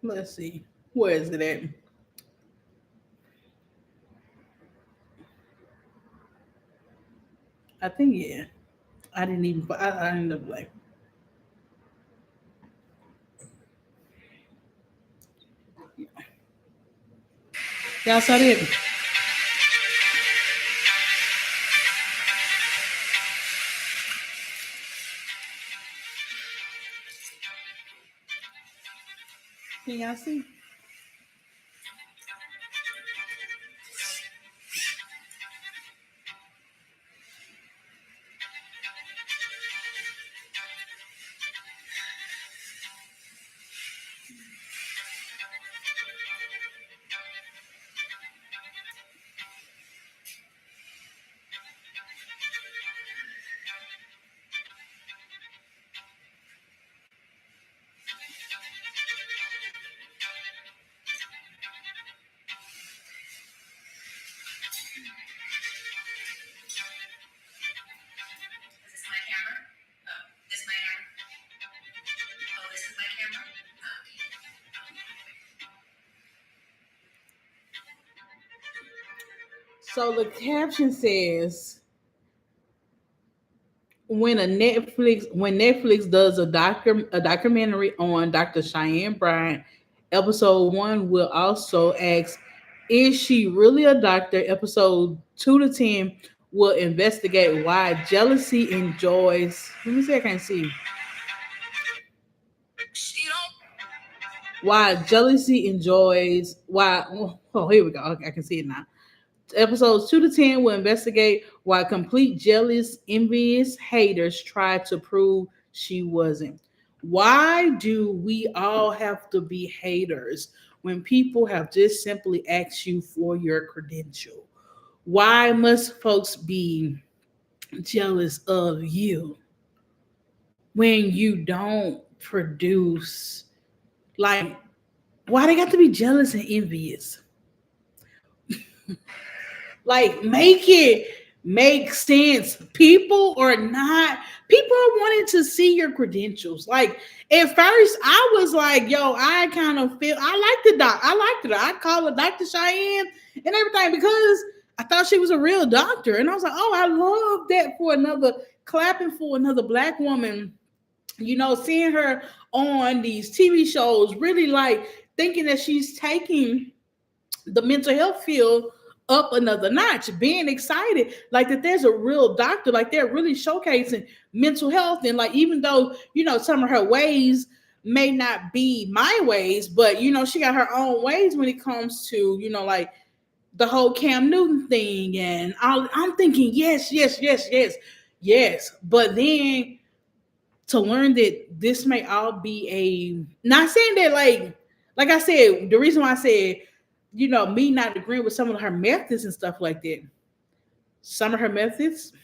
[SPEAKER 1] Let's see. Where is it at? I think, yeah. I didn't even, I ended up like, y'all saw that? Can y'all see? So the caption says, when Netflix does a documentary on Dr. Cheyenne Bryant, episode 1 will also ask, is she really a doctor? Episode 2 to 10 will investigate why jealousy enjoys. Let me see, I can't see. Why jealousy enjoys why oh, here we go. Okay, I can see it now. Episodes 2 to 10 will investigate why complete jealous, envious haters try to prove she wasn't. Why do we all have to be haters when people have just simply asked you for your credential? Why must folks be jealous of you when you don't produce? Like, why they got to be jealous and envious? Like, make it make sense. People are not, people are wanting to see your credentials. Like, at first, I was like, yo, I kind of feel, I like the doc. I liked it. I call her Dr. Cheyenne and everything because I thought she was a real doctor. And I was like, oh, I love that for another, clapping for another Black woman, seeing her on these TV shows, really like thinking that she's taking the mental health field up another notch, being excited like that there's a real doctor, like they're really showcasing mental health. And like, even though, some of her ways may not be my ways, but she got her own ways when it comes to, like the whole Cam Newton thing. And I'm thinking, yes, yes, yes, yes, yes. But then to learn that this may all be not saying that like I said, the reason why I said, me not agreeing with some of her methods and stuff like that. Some of her methods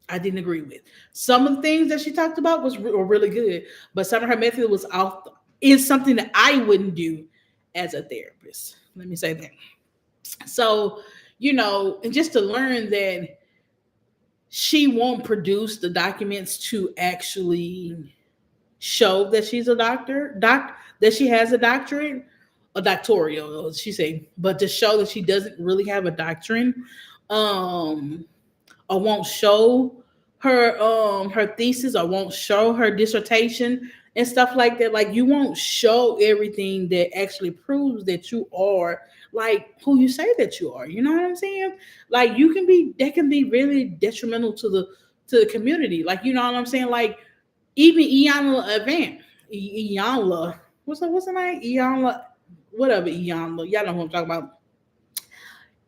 [SPEAKER 1] I didn't agree with. Some of the things that she talked about were really good, but some of her method was off. Is something that I wouldn't do as a therapist. Let me say that. So, and just to learn that she won't produce the documents to actually show that she's a that she has a doctorate, a doctoral, she say, but to show that she doesn't really have a doctrine, or won't show her thesis, or won't show her dissertation and stuff like that. Like you won't show everything that actually proves that you are like who you say that you are. You know what I'm saying? Like you can be that can be really detrimental to the community. Like you know what I'm saying? Like even Iyanla event. Iyanla. What's the name? Iyanla whatever Iyanla. Y'all know who I'm talking about.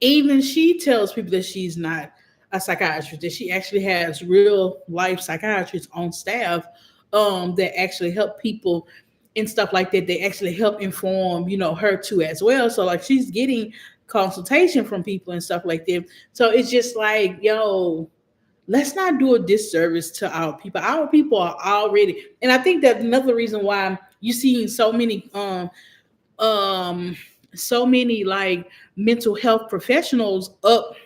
[SPEAKER 1] Even she tells people that she's not a psychiatrist, that she actually has real life psychiatrists on staff that actually help people and stuff like that. They actually help inform, her too as well. So like she's getting consultation from people and stuff like that. So it's just like, yo, let's not do a disservice to our people. Our people are already, and I think that another reason why you see um so many like mental health professionals up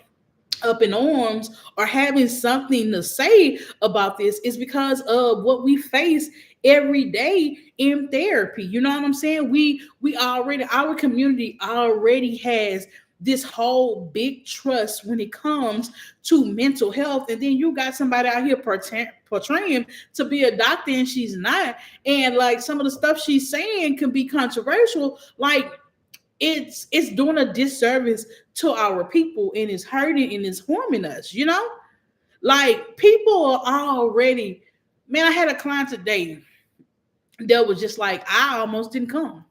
[SPEAKER 1] in arms or having something to say about this is because of what we face every day in therapy. You know what I'm saying? We already our community already has this whole big trust when it comes to mental health, and then you got somebody out here portraying to be a doctor and she's not, and like some of the stuff she's saying can be controversial. Like it's doing a disservice to our people, and it's hurting and it's harming us. Like people are already, man, I had a client today that was just like, I almost didn't come.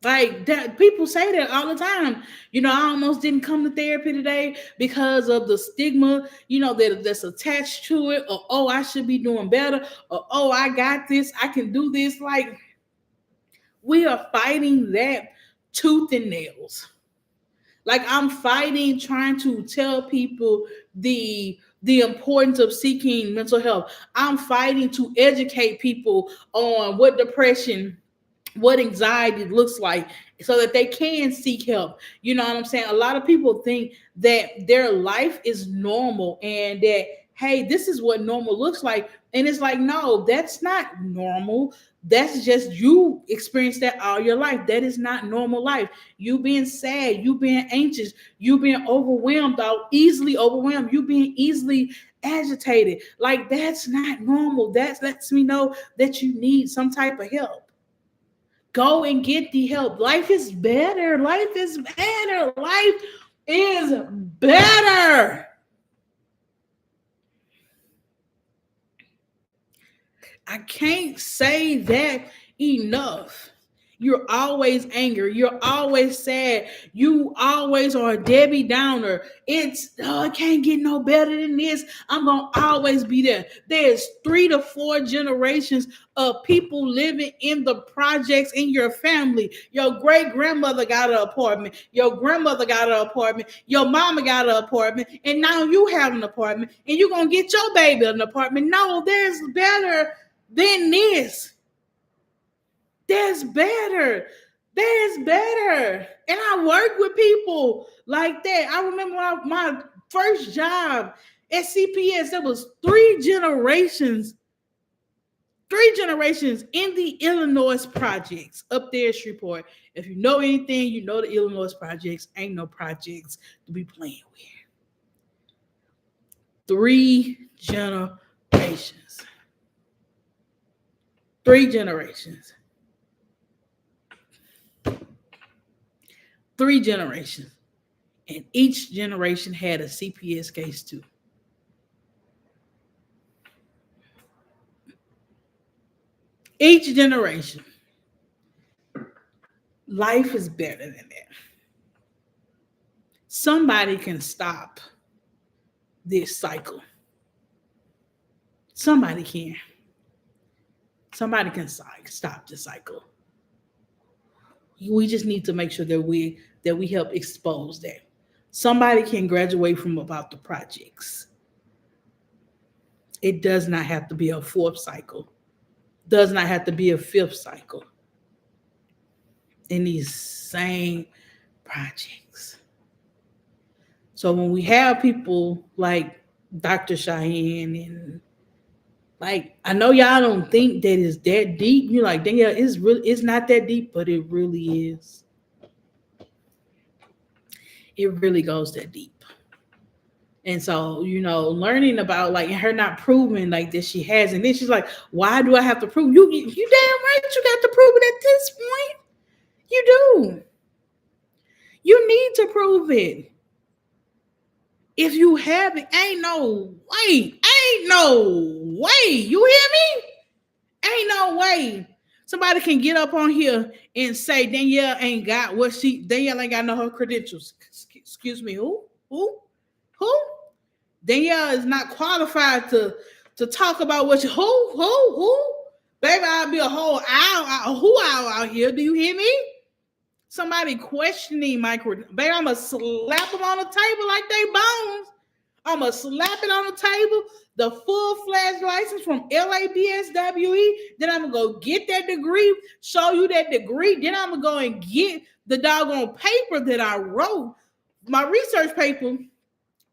[SPEAKER 1] Like that, people say that all the time. I almost didn't come to therapy today because of the stigma, that's attached to it, or oh, I should be doing better, or oh, I got this, I can do this. Like we are fighting that tooth and nails. Like I'm fighting, trying to tell people the importance of seeking mental health. I'm fighting to educate people on what depression, what anxiety looks like, so that they can seek help. You know what I'm saying? A lot of people think that their life is normal and that, hey, this is what normal looks like. And it's like, no, that's not normal. That's just you experience that all your life. That is not normal life. You being sad, you being anxious, you being overwhelmed, or easily overwhelmed, you being easily agitated. Like that's not normal. That lets me know that you need some type of help. Go and get the help. Life is better. Life is better. Life is better. I can't say that enough. You're always angry. You're always sad. You always are a Debbie Downer. I can't get no better than this. I'm going to always be there. There's 3 to 4 generations of people living in the projects in your family. Your great grandmother got an apartment. Your grandmother got an apartment. Your mama got an apartment. And now you have an apartment. And you're going to get your baby an apartment. No, there's better than this. There's better. There's better. And I work with people like that. I remember my first job at CPS, there was 3 generations in the Illinois projects up there at Shreveport. If you know anything, you know the Illinois projects ain't no projects to be playing with. 3 generations. 3 generations. 3 generations. And each generation had a CPS case too. Each generation. Life is better than that. Somebody can stop this cycle. Somebody can. Somebody can stop the cycle. We just need to make sure that we help expose that. Somebody can graduate from about the projects. It does not have to be a 4th cycle. Does not have to be a 5th cycle in these same projects. So when we have people like Dr. Cheyenne, and like, I know y'all don't think that it's that deep. You're like, Danielle, it's not that deep, but it really is. It really goes that deep. And so, learning about like her not proving like that she has, and then she's like, "Why do I have to prove you? You damn right, you got to prove it at this point. You do. You need to prove it. If you haven't, ain't no way. You hear me? Ain't no way. Somebody can get up on here and say Danielle ain't got no her credentials. Excuse me, who? Danielle is not qualified to talk about what you who. Baby, I'll be a whole hour out here. Do you hear me? Somebody questioning my credentials. Baby, I'ma slap them on the table like they bones. I'ma slap it on the table. The full-fledged license from LABSWE. Then I'm gonna go get that degree, show you that degree. Then I'm gonna go and get the doggone paper that I wrote, my research paper.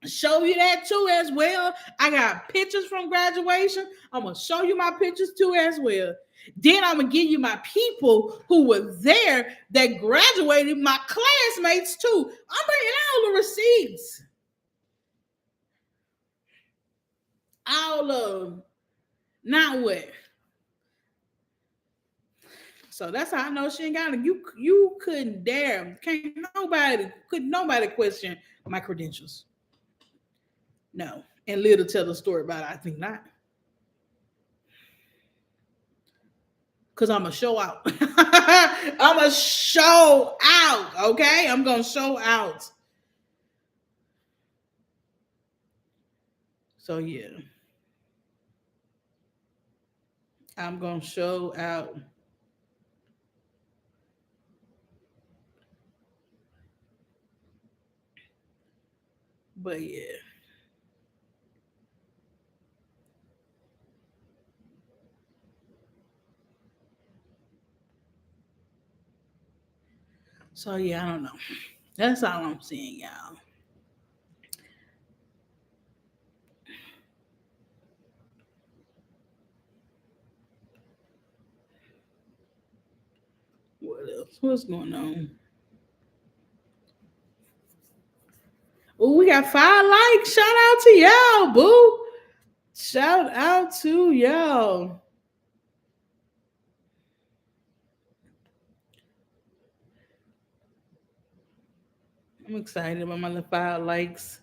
[SPEAKER 1] Show you that too as well. I got pictures from graduation. I'm gonna show you my pictures too as well. Then I'm gonna give you my people who were there that graduated, my classmates too. I'm bringing all the receipts. All of them. Not what. So that's how I know she ain't got it. You couldn't dare. Couldn't nobody question my credentials. No. And Lil to tell the story about it. I think not. Because I'm going to show out. I'm going to show out. Okay? I'm going to show out. So, yeah. I'm going to show out. But, yeah. So, yeah, I don't know. That's all I'm saying, y'all. What else? What's going on? Oh, we got 5 likes. Shout out to y'all, boo. Shout out to y'all. I'm excited about my little 5 likes.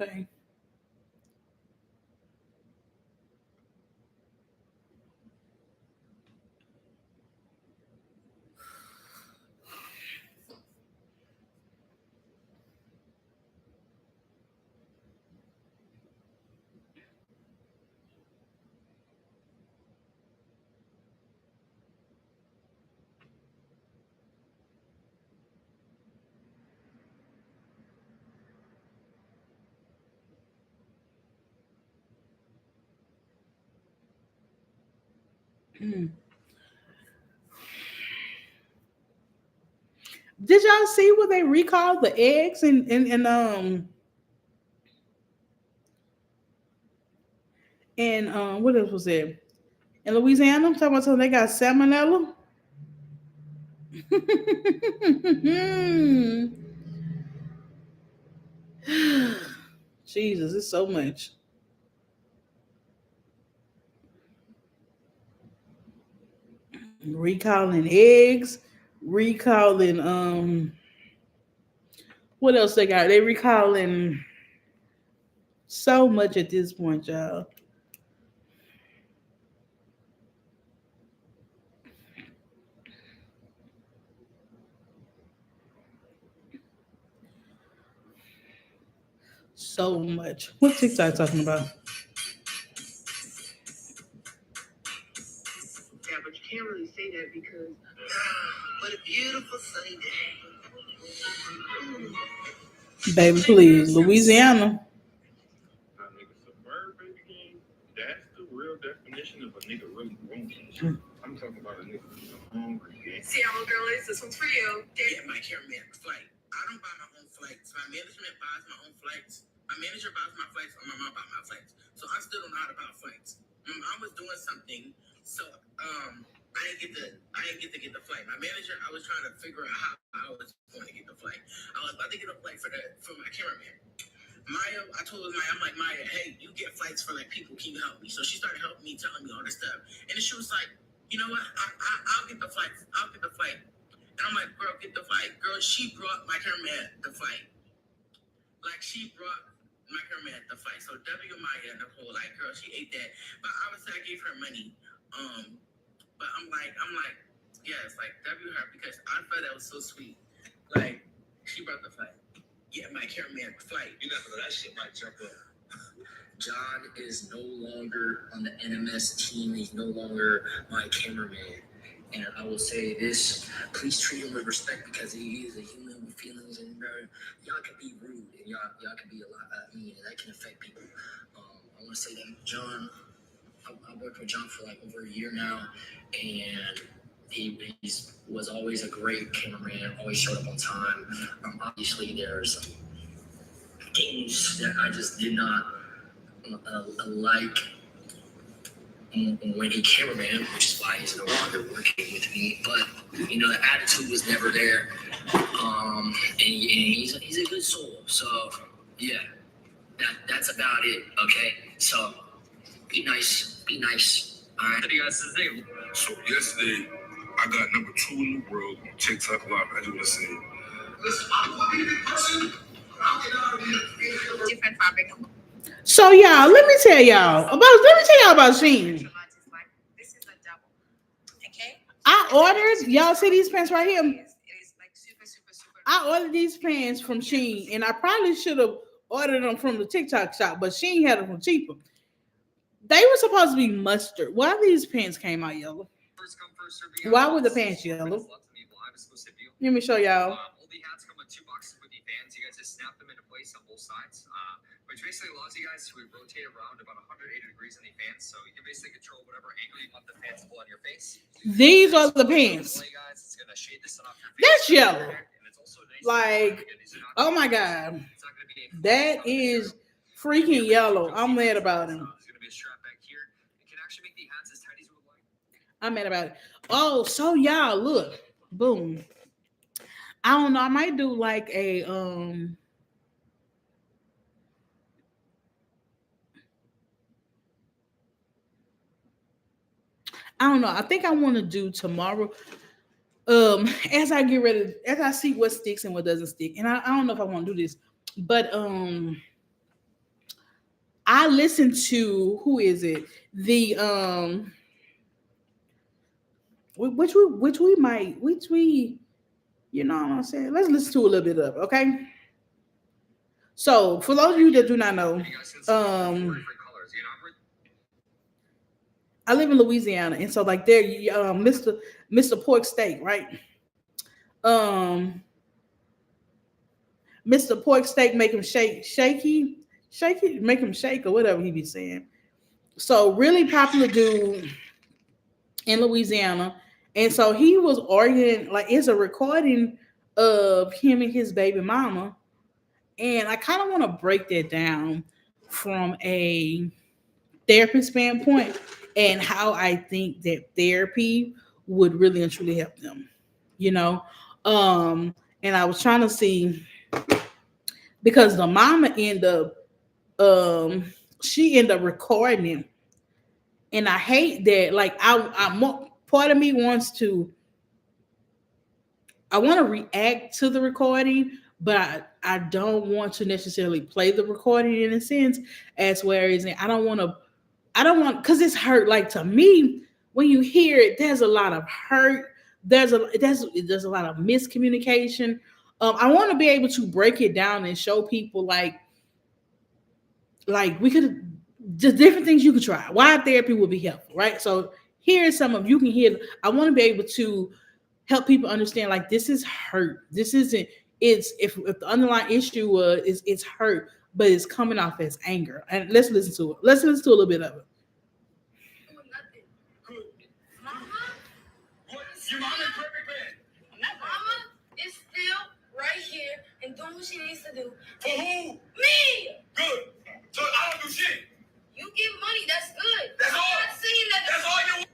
[SPEAKER 1] Okay. Mm. Did y'all see what they recalled the eggs and what else was there? In Louisiana, I'm talking about something they got salmonella. Jesus, it's so much. Recalling eggs, recalling what else they got? They recalling so much at this point, y'all. So much. What TikTok talking about? Baby, please, Louisiana.
[SPEAKER 2] That nigga suburb, baby king. That's the real definition of a nigga really grown shit. I'm talking about a nigga who's hungry, gang.
[SPEAKER 3] Seattle girlies, this one's for you. Yeah, my cameraman flight. I don't buy my own flights. My management buys my own flights. My manager buys my flights, or my mom buys my flights. So I still don't know how to buy flights. My mom was doing something, so I didn't get to get the flight. My manager, I was trying to figure out how I was going to get the flight. I was about to get a flight for my cameraman. Maya, I told Maya, I'm like, Maya, hey, you get flights for like people. Can you help me? So she started helping me, telling me all this stuff. And then she was like, you know what? I'll get the flight. I'll get the flight. And I'm like, girl, get the flight. Girl, she brought my cameraman the flight. Like, she brought my cameraman the flight. So W Maya Nicole, like, girl, she ate that. But obviously I gave her money. But I'm like, yes, like W her because I thought that was so sweet. Like, she brought the flight. Yeah, my cameraman flight.
[SPEAKER 2] You know, that shit might jump up.
[SPEAKER 4] John is no longer on the NMS team. He's no longer my cameraman. And I will say this, please treat him with respect because he is a human with feelings and y'all can be rude and y'all can be a lot mean and that can affect people. I want to say that John, I worked with John for like over a year now and he was always a great cameraman, always showed up on time. Obviously there's some things that I just did not like when he cameraman, which is why he's no longer working with me. But you know, the attitude was never there, and he's a good soul. So yeah, that's about it. Okay, so be nice. All right.
[SPEAKER 2] What do you guys think? So yesterday, I got number 2 in the world on TikTok Live. I just want to say, listen, I'm looking at the person. I'll get out of here.
[SPEAKER 3] Different fabric.
[SPEAKER 1] So y'all, let me tell y'all about Sheen.
[SPEAKER 3] This is a double. Okay?
[SPEAKER 1] I ordered, y'all see these pants right here?
[SPEAKER 3] It is like super.
[SPEAKER 1] I ordered these pants from Sheen, and I probably should have ordered them from the TikTok shop, but Sheen had them from cheaper. They were supposed to be mustard. Why these pants came out yellow? Why were the pants yellow? Let me show y'all.
[SPEAKER 5] All the hats come with 2 boxes with the fans. You guys just snap them into place on both sides, which basically allows you guys to rotate around about 180 degrees in the fans, so you can basically control whatever angle you want the fans to blow on your face.
[SPEAKER 1] These are the pants.
[SPEAKER 5] It's gonna shade the sun off your face.
[SPEAKER 1] That's yellow.
[SPEAKER 5] And it's also nice.
[SPEAKER 1] Like, oh my God. That is freaking yellow. I'm mad about him.
[SPEAKER 5] There's gonna be a strap back here. You can actually make the hats as tight as you would like.
[SPEAKER 1] I'm mad about it. Oh, so y'all, look. Boom. I don't know. I might do like a I don't know. I think I want to do tomorrow. As I get ready, as I see what sticks and what doesn't stick, and I don't know if I want to do this, but I listened to who is it? The which we you know what I'm saying? Let's listen to a little bit of it, okay? So for those of you that do not know, I live in Louisiana, and so like there, Mr. Pork Steak, right? Mr. Pork Steak make him shaky, make him shake or whatever he be saying. So really popular dude in Louisiana, and so he was arguing like it's a recording of him and his baby mama, and I kind of want to break that down from a therapy standpoint and how I think that therapy would really and truly help them, you know. And I was trying to see because the mama ended up she ended up recording him, and I hate that. Like I part of me wants to I want to react to the recording, but I don't want to necessarily play the recording in a sense as whereas I don't want because it's hurt. Like to me, when you hear it, there's a lot of hurt. There's a lot of miscommunication. I want to be able to break it down and show people like we could just different things you could try. Why therapy would be helpful, right? So here's some of you can hear. I want to be able to help people understand like this is hurt. This isn't it's if the underlying issue was it's hurt, but it's coming off as anger. And let's listen to it. Let's listen to a little bit of it.
[SPEAKER 3] Doing nothing.
[SPEAKER 2] Good.
[SPEAKER 3] Mama,
[SPEAKER 2] What? Your mom is perfect, man.
[SPEAKER 3] Mama is still right here and doing what she needs to do.
[SPEAKER 2] For who?
[SPEAKER 3] Me!
[SPEAKER 2] Good. So I don't do shit.
[SPEAKER 3] You get money, that's good.
[SPEAKER 2] That's all.
[SPEAKER 3] I'm not saying that.
[SPEAKER 2] That's all you want.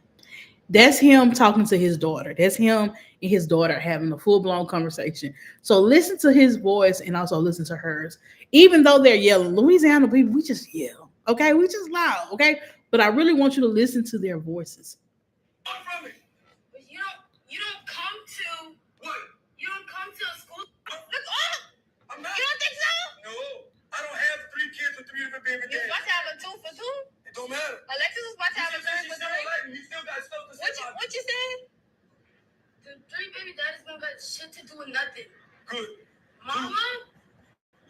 [SPEAKER 1] That's him talking to his daughter. That's him and his daughter having a full blown conversation. So listen to his voice and also listen to hers. Even though they're yelling, Louisiana people, we just yell. Okay, we just loud. Okay, but I really want you to listen to their voices.
[SPEAKER 2] What from me?
[SPEAKER 3] But you don't come to
[SPEAKER 2] What?
[SPEAKER 3] you don't come to a school. Look, oh,
[SPEAKER 2] I'm not.
[SPEAKER 3] you don't think so?
[SPEAKER 2] No. I don't have 3 kids with 3 different baby
[SPEAKER 3] You
[SPEAKER 2] daddies.
[SPEAKER 3] about to have a 2 for 2?
[SPEAKER 2] It don't matter.
[SPEAKER 3] Alexis was about to have a 3 for 3.
[SPEAKER 2] You still got stuff to say about
[SPEAKER 3] What you saying? The 3 baby daddies don't got shit to do with nothing.
[SPEAKER 2] Good.
[SPEAKER 3] Mama,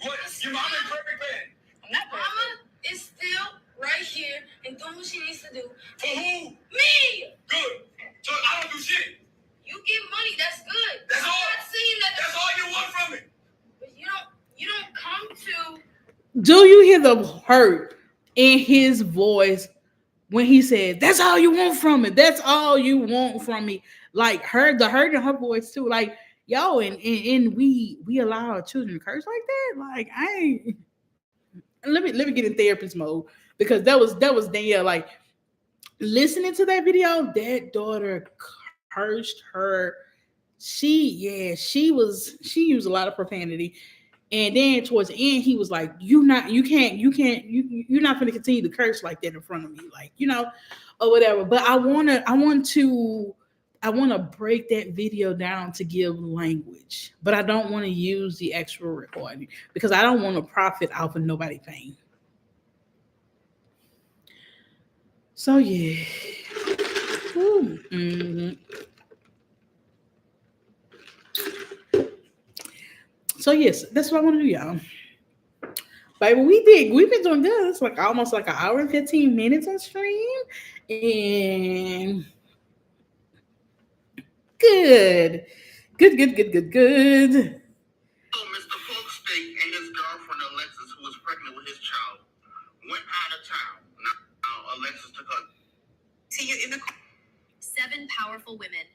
[SPEAKER 2] What? Your mom is perfect, man.
[SPEAKER 3] Mama is still right here and doing what she needs to do.
[SPEAKER 2] For who?
[SPEAKER 3] Me!
[SPEAKER 2] Good. So I don't do shit.
[SPEAKER 3] You get money, that's good.
[SPEAKER 2] That's
[SPEAKER 3] I'm
[SPEAKER 2] all.
[SPEAKER 3] not saying that.
[SPEAKER 2] That's all you want from me.
[SPEAKER 3] But you don't come to.
[SPEAKER 1] Do you hear the hurt in his voice when he said, "That's all you want from me. That's all you want from me." Like the hurt in her voice too. Like yo, and we allow our children to curse like that. Like I ain't. Let me get in therapist mode because that was Danielle. Like listening to that video, that daughter cursed her. She used a lot of profanity. And then towards the end, he was like, you're not gonna continue to curse like that in front of me, like, or whatever. But I want to break that video down to give language, but I don't want to use the actual recording because I don't want to profit off of nobody pain. So yeah. Ooh, So yes, that's what I want to do, y'all. Baby, we've been doing good. It's like almost like an hour and 15 minutes on stream. And good. Good.
[SPEAKER 3] So Mr. Folkstate and his girlfriend Alexis, who was pregnant with his child, went out of town. Now Alexis took her. See you in the.
[SPEAKER 6] 7 powerful women.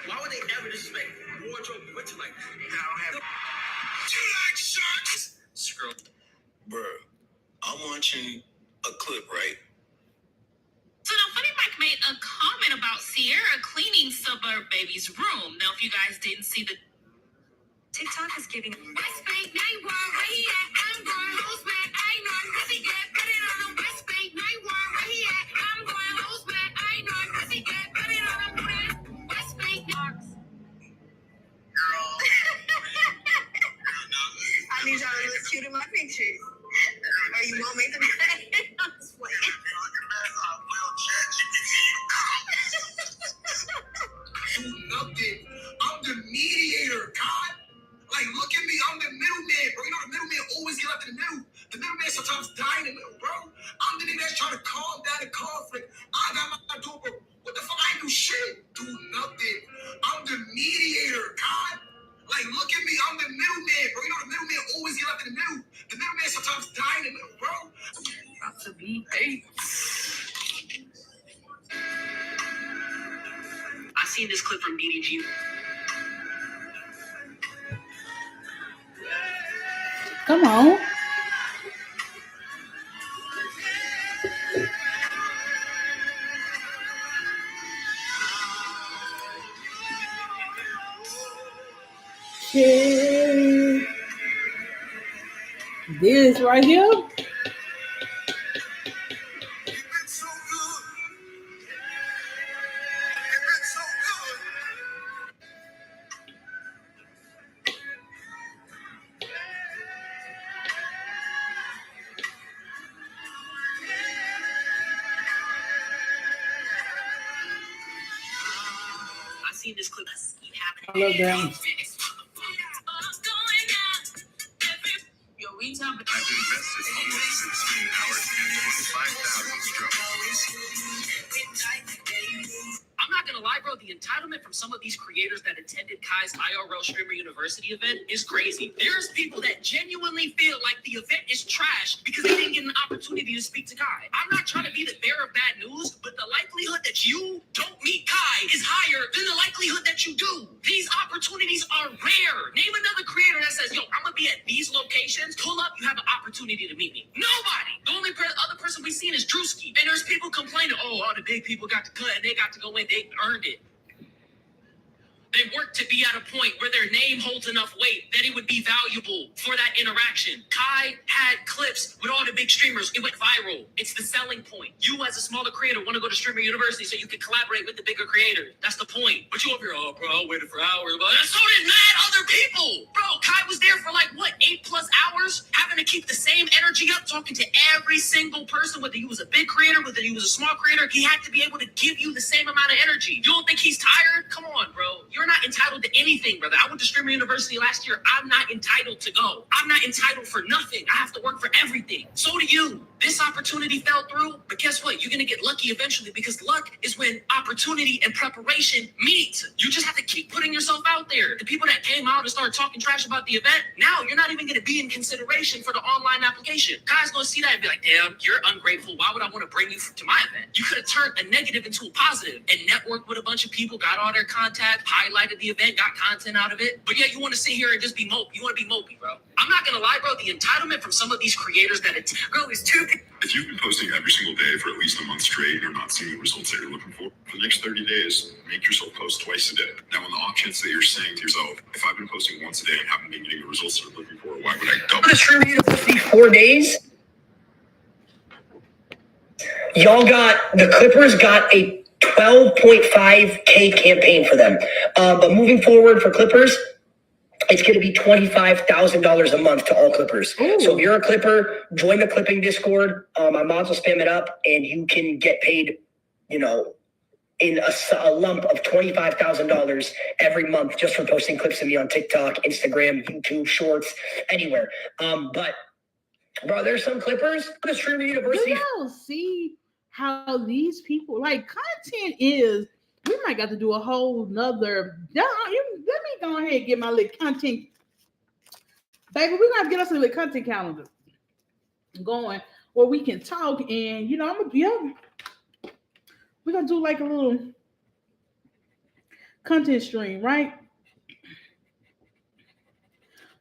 [SPEAKER 3] Why would they ever disrespect wardrobe winter like that? I don't have. Do you like sharks?
[SPEAKER 2] Screw. Bruh, I'm watching a clip, right?
[SPEAKER 6] So now Funny Mike made a comment about Sierra cleaning Suburb Baby's room. Now, if you guys didn't see the TikTok is giving West Bank night war, where he at? I'm going hoes back. I know I'm busy get put it on the West Bank night war, where he at? I'm going hoes back. I know I'm busy get put it on the West Bank box.
[SPEAKER 3] Girl. I need y'all to look cute in my pictures. Or you won't make the I'm just playing.
[SPEAKER 2] Do nothing. I'm the mediator, God. Like, look at me. I'm the middleman, bro. You know the middleman always get left in the middle. The middleman sometimes die in the middle, bro. I'm the nigga that's trying to calm down the conflict. I got my door, bro. What the fuck? I ain't do shit. Do nothing. I'm the mediator, God. Like, look at me. I'm the middleman, bro. You know the middleman always get left in the middle. The middleman sometimes die in the middle, bro.
[SPEAKER 6] About to be 8. I seen this clip from DDG.
[SPEAKER 1] Come on. Yeah. This right here.
[SPEAKER 2] You've been so good. You've been so good.
[SPEAKER 6] I seen this clip.
[SPEAKER 1] I love that.
[SPEAKER 6] Yo, retail.
[SPEAKER 2] I've invested almost 16 hours and 25,000 strokes.
[SPEAKER 6] I'm not
[SPEAKER 3] not gonna lie, bro, the entitlement from some of these creators that attended Kai's IRL Streamer University event is crazy. There's people that genuinely feel like the event is trash because they didn't get an opportunity to speak to Kai. I'm not trying to be the bearer of bad news, but the likelihood that you don't meet Kai is higher than the likelihood that you do. These opportunities are rare. Name another creator that says, yo, I'm gonna be at these locations. Pull up, you have an opportunity to meet me. Nobody. The only other person we've seen is Drewski. And there's people complaining, oh, all the big people got to cut and they got to go in. They earned it. They work to be at a point where their name holds enough weight that it would be valuable for that interaction. Kai had clips with all the big streamers. It went viral. It's the selling point. You as a smaller creator want to go to Streamer University so you can collaborate with the bigger creators. That's the point. But you over here, oh, bro, I waited for hours. But so did mad other people. Bro, Kai was there for like, what, 8+ hours? Having to keep the same energy up, talking to every single person, whether he was a big creator, whether he was a small creator. He had to be able to give you the same amount of energy. You don't think he's tired? Come on, bro. You're not entitled to anything, brother. I went to Streamer University last year. I'm not entitled to go. I'm not entitled for nothing. I have to work for everything. So do you. This opportunity fell through, but guess what? You're going to get lucky eventually because luck is when opportunity and preparation meet. You just have to keep putting yourself out there. The people that came out and started talking trash about the event, now you're not even going to be in consideration for the online application. Guys going to see that and be like, damn, you're ungrateful. Why would I want to bring you to my event? You could have turned a negative into a positive and networked with a bunch of people, got all their contact, highlighted the event, got content out of it. But yeah, you want to sit here and just be mopey. You want to be mopey, bro. I'm not going to lie, bro. The entitlement from some of these creators that bro, is too.
[SPEAKER 7] If you've been posting every single day for at least a month straight and you're not seeing the results that you're looking for the next 30 days, make yourself post twice a day. Now, on the off chance that you're saying to yourself, if I've been posting once a day and haven't been getting the results that I'm looking for, why would I double?
[SPEAKER 2] The Streamer University 4 days. The Clippers got a 12.5K campaign for them. But moving forward for Clippers, it's going to be $25,000 a month to all Clippers. Ooh. So if you're a Clipper, join the clipping Discord. I might as well spam it up, and you can get paid, in a lump of $25,000 every month just for posting clips of me on TikTok, Instagram, YouTube, Shorts, anywhere. But bro, there's some Clippers. Go to Streamer University.
[SPEAKER 1] Do y'all see how these people like content is? We might got to do a whole nother. Let me go ahead and get my little content, baby. We're gonna get us a little content calendar going where we can talk, and we're gonna do like a little content stream, right?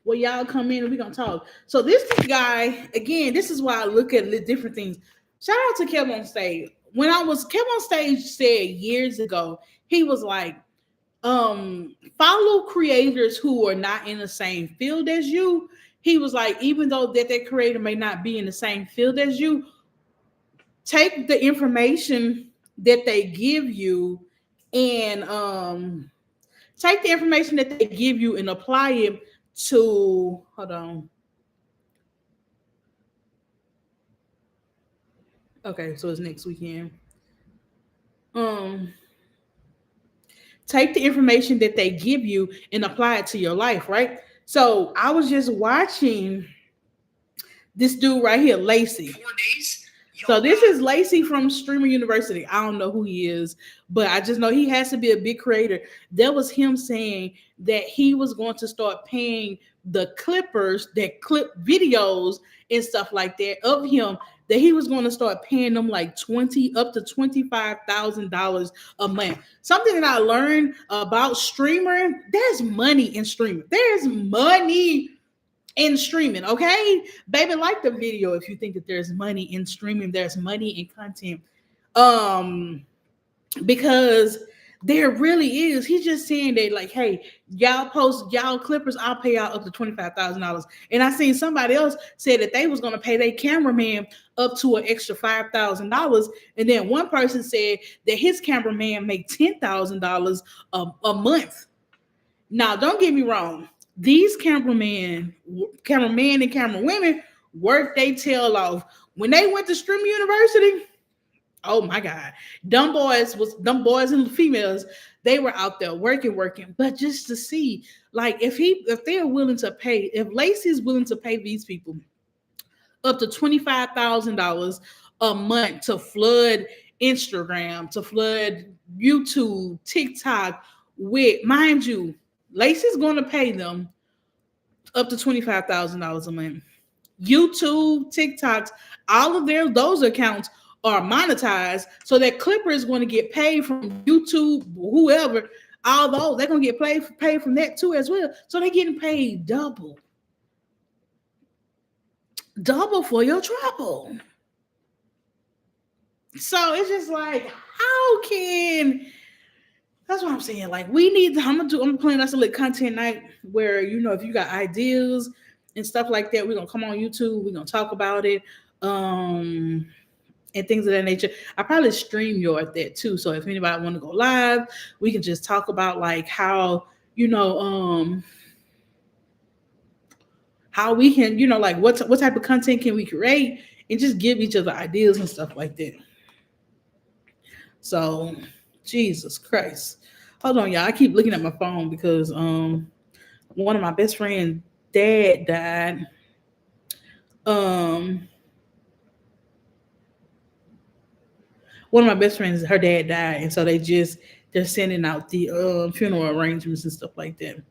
[SPEAKER 1] Where y'all come in and we're gonna talk. So this guy, again, this is why I look at the different things. Shout out to Kev on Stage. When Kev on Stage said years ago, he was like, follow creators who are not in the same field as you. He was like, even though that creator may not be in the same field as you, take the information that they give you and apply it to, hold on. Okay, so it's next weekend. Take the information that they give you and apply it to your life, right? So I was just watching this dude right here, Lacey.
[SPEAKER 2] 4 days.
[SPEAKER 1] So this is Lacey from Streamer University. I don't know who he is, but I just know he has to be a big creator. That was him saying that he was going to start paying the clippers that clip videos and stuff like that of him, that he was going to start paying them like up to $25,000 a month. Something that I learned about streamer, there's money in streaming. There's money in streaming, okay? Baby, like the video if you think that there's money in streaming, there's money in content. Because there really is. He's just saying that, like, hey, y'all post y'all clippers, I'll pay y'all up to $25,000. And I seen somebody else say that they was gonna pay their cameraman up to an extra $5,000. And then one person said that his cameraman make $10,000 a month. Now, don't get me wrong. These cameramen and camerawomen work their tail off. When they went to Streamer University, oh my God, them boys and females, they were out there working. But just to see, like, if they're willing to pay, if Lacey's willing to pay these people up to $25,000 a month to flood Instagram, to flood YouTube, TikTok with, mind you, Lacey's going to pay them up to $25,000 a month. YouTube, TikToks, all of those accounts are monetized, so that Clipper is going to get paid from YouTube, whoever. All those they're going to get paid from that too as well. So they're getting paid double for your trouble. So it's just like, how can? That's what I'm saying. Like, we need. I'm planning us a little content night where, if you got ideas and stuff like that, we're gonna come on YouTube. We're gonna talk about it, and things of that nature. I probably stream that too. So if anybody want to go live, we can just talk about like how how we can like what type of content can we create, and just give each other ideas and stuff like that. So, Jesus Christ. Hold on, y'all. I keep looking at my phone because one of my best friend's dad died. One of my best friends, her dad died, and so they're sending out the funeral arrangements and stuff like that.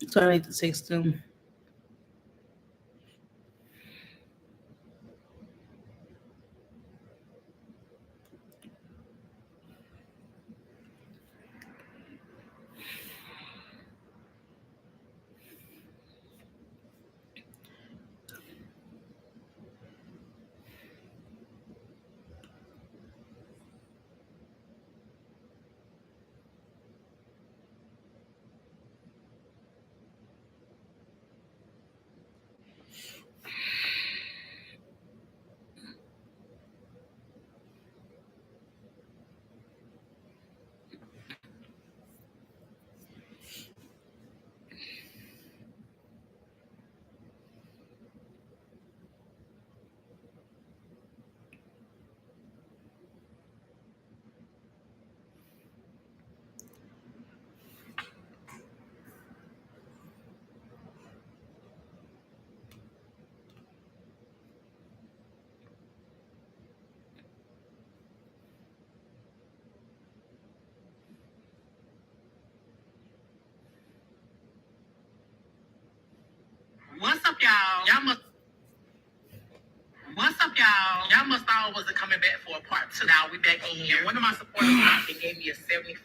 [SPEAKER 1] So I need to text them.
[SPEAKER 3] What's up, y'all? What's up, y'all? Y'all must all wasn't coming back for a part two. Now we back in here. One of my supporters gave me a $75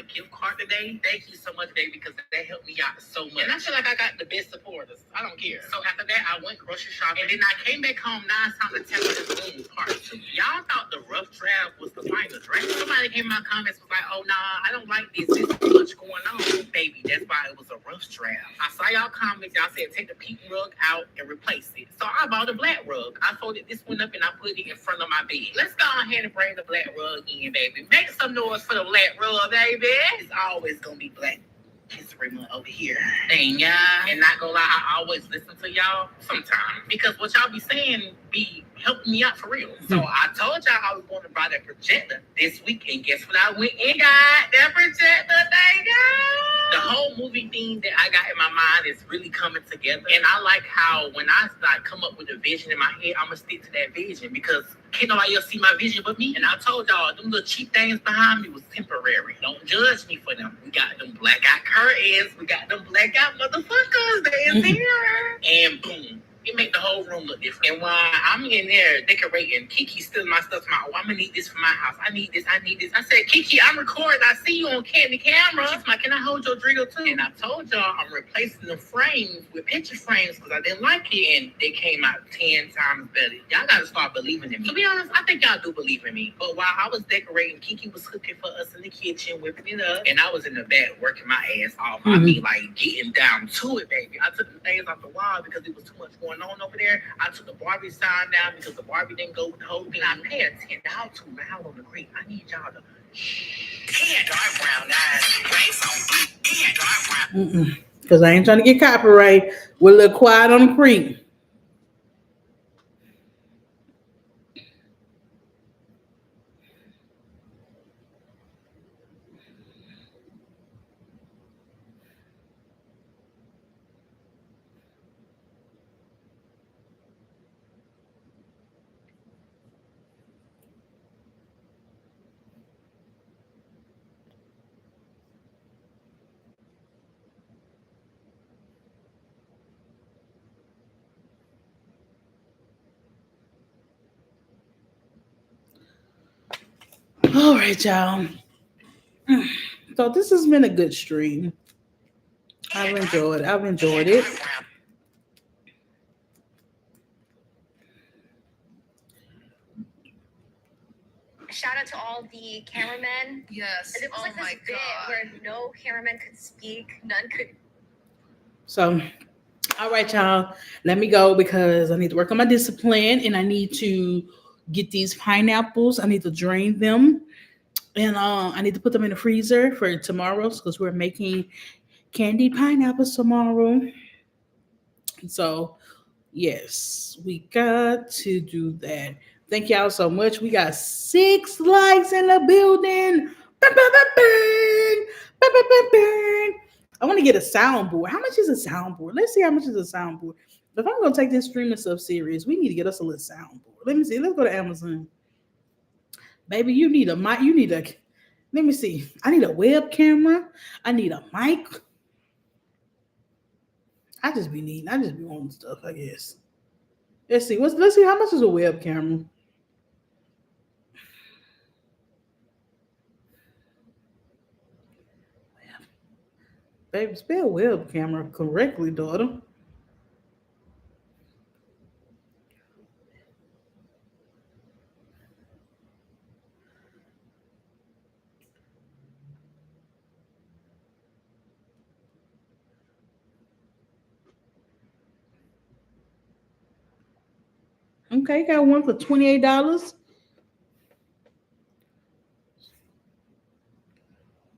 [SPEAKER 3] gift card today. Thank you so much, baby, because that helped me out so much. And I feel like I got the best supporters. I don't care. So after that, I went grocery shopping, and then I came back home. Now it's time to tackle this boom part two. Y'all thought the rough draft was the finals, right? Somebody came in my comments was like, "Oh nah, I don't like this. There's too much going on, baby." That's why it was a rough draft. I saw y'all comments. Y'all said take the pink rug out and replace it. So I bought a black rug. I folded this one up and I put it in front of my bed. Let's go ahead and bring the black rug in, baby. Make some noise for the black rug, baby. It's always gonna be Black History Month over here. Dang, y'all. And not gonna lie, I always listen to y'all sometimes because what y'all be saying be helping me out for real. So I told y'all I was going to buy that projector this weekend. Guess what? I went and got that projector. Thank you. The whole movie theme that I got in my mind is really coming together. And I like how when I like come up with a vision in my head, I'm gonna stick to that vision because can't nobody else see my vision but me. And I told y'all, them little cheap things behind me was temporary. Don't judge me for them. We got them black out curtains. We got them black out motherfuckers. They in there. And boom. It make the whole room look different. And while I'm in there decorating, Kiki stealing my stuff. Oh, I'm gonna need this for my house. I need this. I said, Kiki, I'm recording. I see you on the camera. She's like, can I hold your drill too? And I told y'all I'm replacing the frames with picture frames because I didn't like it. And they came out 10 times better. Y'all gotta start believing in me. To be honest, I think y'all do believe in me. But while I was decorating, Kiki was cooking for us in the kitchen, whipping it up. And I was in the back working my ass off. I mean, like getting down to it, baby. I took the things off the wall because it was too much going going on over there. I took the Barbie sign down because the Barbie didn't go with the whole thing. I paid $10 to Mile on the Creek. I need y'all to. He had dark brown eyes, race on. He had dark brown.
[SPEAKER 1] Because I ain't trying to get copyright. We're a little quiet on the creek. All right, y'all. So this has been a good stream. I've enjoyed it.
[SPEAKER 8] Shout out to all the cameramen.
[SPEAKER 9] Yes.
[SPEAKER 8] And it was like this bit where no cameraman could speak, none could.
[SPEAKER 1] So, all right, y'all. Let me go because I need to work on my discipline and I need to get these pineapples. I need to drain them. And I need to put them in the freezer for tomorrow because we're making candied pineapples tomorrow. So, yes, we got to do that. Thank y'all so much. We got 6 likes in the building. I want to get a soundboard. How much is a soundboard? Let's see how much is a soundboard. If I'm going to take this streaming stuff serious, we need to get us a little soundboard. Let me see. Let's go to Amazon. Baby, you need a mic. Let me see. I need a web camera. I need a mic. I just be wanting stuff, I guess. Let's see how much is a web camera. Baby, spell web camera correctly, daughter. Okay, got one for $28.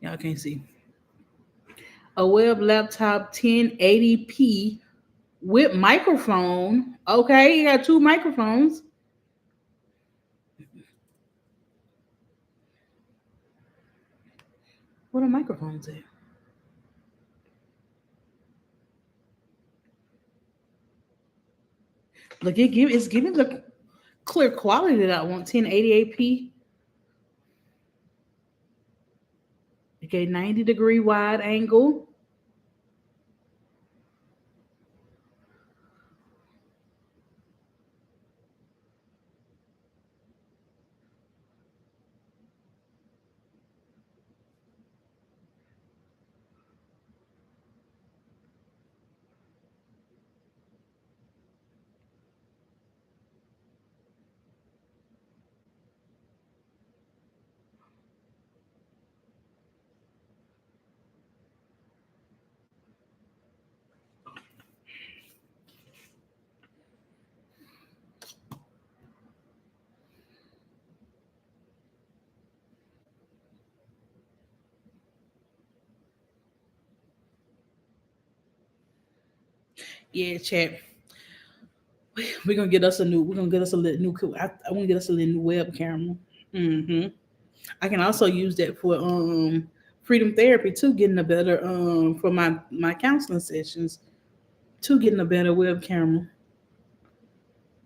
[SPEAKER 1] Y'all can't see. A web laptop 1080p with microphone. Okay, you got 2 microphones. What are microphones at? Look, it's giving the clear quality that I want. 1080p. Okay, 90-degree wide angle. Yeah, chat. We're gonna get us a new. We're gonna get us a little new. I want to get us a little new web camera. I can also use that for freedom therapy too. Getting a better for my counseling sessions. To getting a better web camera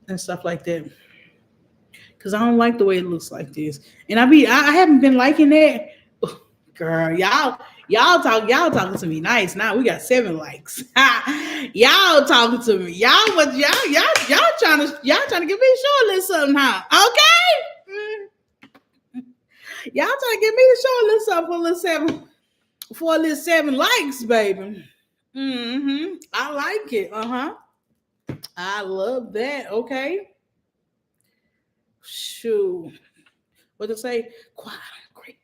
[SPEAKER 1] and stuff like that. Cause I don't like the way it looks like this, and I haven't been liking that. Girl, y'all talking to me nice. Now we got 7 likes. Y'all talking to me. Y'all trying to give me a short list something, huh? Okay. Y'all trying to give me a short list something for a little 7 likes, baby. I like it. I love that. Okay. Shoot. What to say? Quiet on the creek.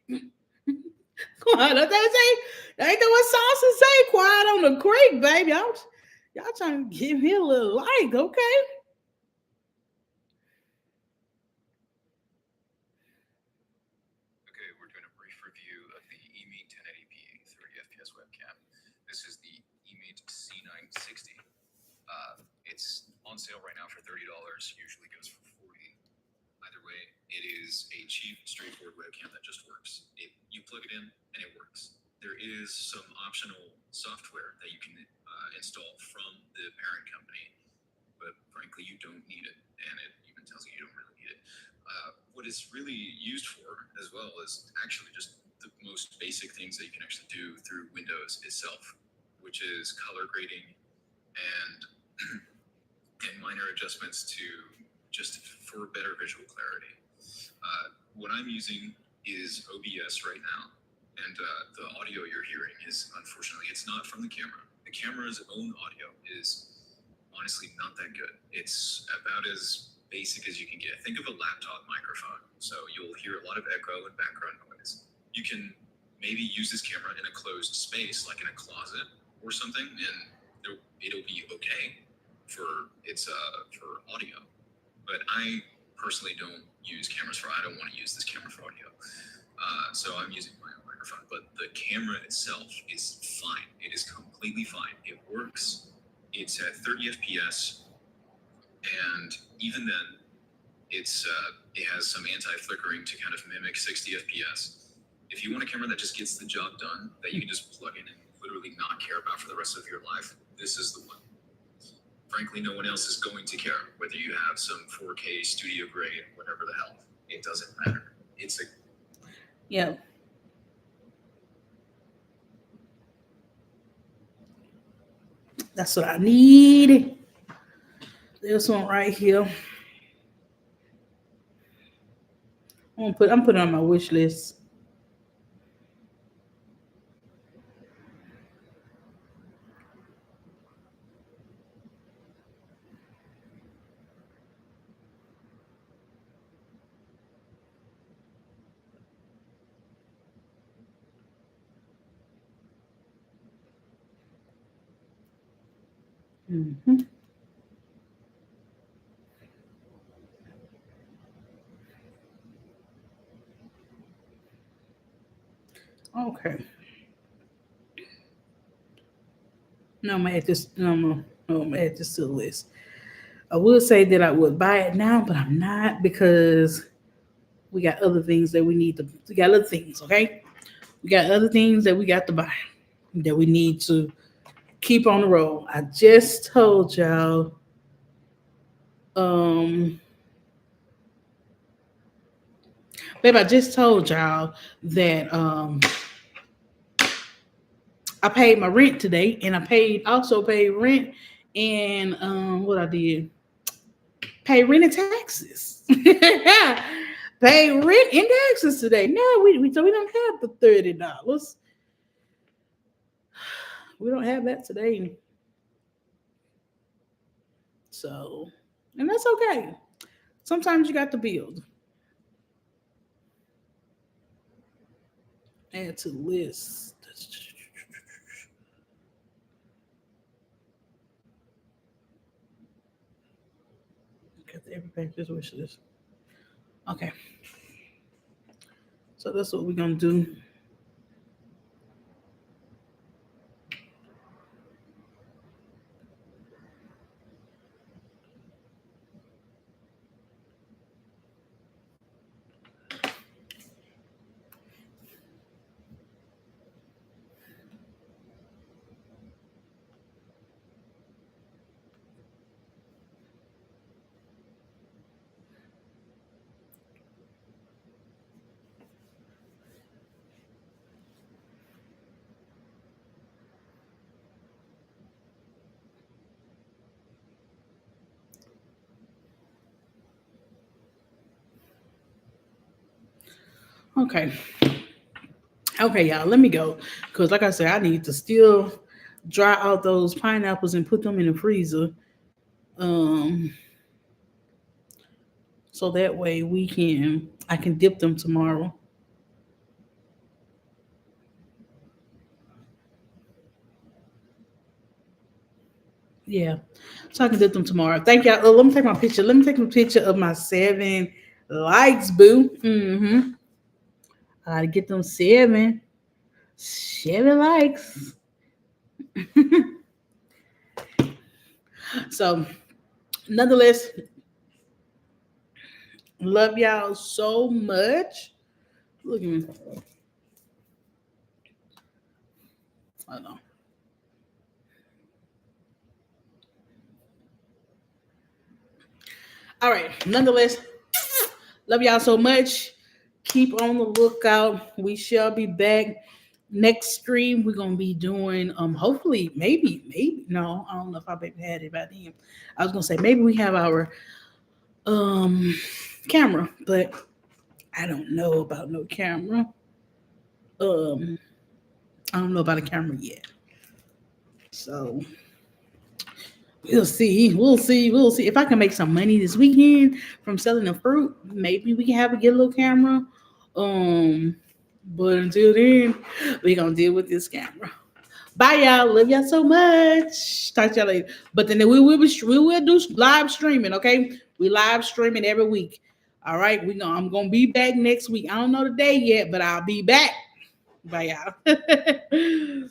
[SPEAKER 1] Quiet. That ain't that what Sauce say? Quiet on the creek, baby. Y'all trying to give me a little like, okay?
[SPEAKER 7] Okay, we're doing a brief review of the eMeet 1080p 30 FPS webcam. This is the eMeet C960. It's on sale right now for $30. Usually goes for $40. Either way, it is a cheap, straightforward webcam that just works. You plug it in and it works. There is some optional software that you can install from the parent company, but frankly, you don't need it, and it even tells you don't really need it. What it's really used for, as well, is actually just the most basic things that you can actually do through Windows itself, which is color grading and and minor adjustments to just for better visual clarity. What I'm using is OBS right now, and the audio you're hearing is, unfortunately, it's not from the camera. The camera's own audio is honestly not that good. It's about as basic as you can get. Think of a laptop microphone. So you'll hear a lot of echo and background noise. You can maybe use this camera in a closed space, like in a closet or something, and it'll be okay for for audio. But I personally don't use cameras for. I don't want to use this camera for audio. So I'm using my own microphone. But the camera itself is fine. It is completely fine. It works. It's at 30 FPS, and even then, it has some anti-flickering to kind of mimic 60 FPS. If you want a camera that just gets the job done, that you can just plug in and literally not care about for the rest of your life, this is the one. Frankly, no one else is going to care whether you have some 4K studio grade, whatever the hell. It doesn't matter. It's a
[SPEAKER 1] Yeah. That's what I need. This one right here. I'm putting it on my wish list. Hmm. Okay. No, I'm gonna add this. No, I'm gonna add this to the list. I would say that I would buy it now, but I'm not because we got other things that we need to. We got other things, okay? We got other things that we got to buy that we need to keep on the road. I just told y'all. Um, babe, I just told y'all that I paid my rent today, and I also paid rent, and what I did, pay rent and taxes. Pay rent and taxes today. No, so we don't have the $30. We don't have that today. So, and that's okay. Sometimes you got to build. Add to list. Got the every package wish list. Okay, so that's what we're gonna do. Okay, okay, y'all. Let me go because, like I said, I need to still dry out those pineapples and put them in the freezer. Um, so that way I can dip them tomorrow. Yeah. So I can do them tomorrow. Thank y'all. Let me take my picture. Let me take a picture of my 7 likes, boo. I gotta get them 7 likes. So nonetheless, love y'all so much. Look at me. I know. All right. Nonetheless, love y'all so much. Keep on the lookout. We shall be back next stream. We're gonna be doing hopefully maybe no, I don't know if I maybe had it by then. I was gonna say maybe we have our um camera, but I don't know about no camera. Um I don't know about a camera yet. So we'll see. We'll see. We'll see. If I can make some money this weekend from selling the fruit, maybe we can have a get a little camera. Um, but until then, we gonna deal with this camera. Bye, y'all. Love y'all so much. Talk to y'all later. But then we will do live streaming. Okay, we live streaming every week. All right, I'm gonna be back next week. I don't know the day yet, but I'll be back. Bye, y'all.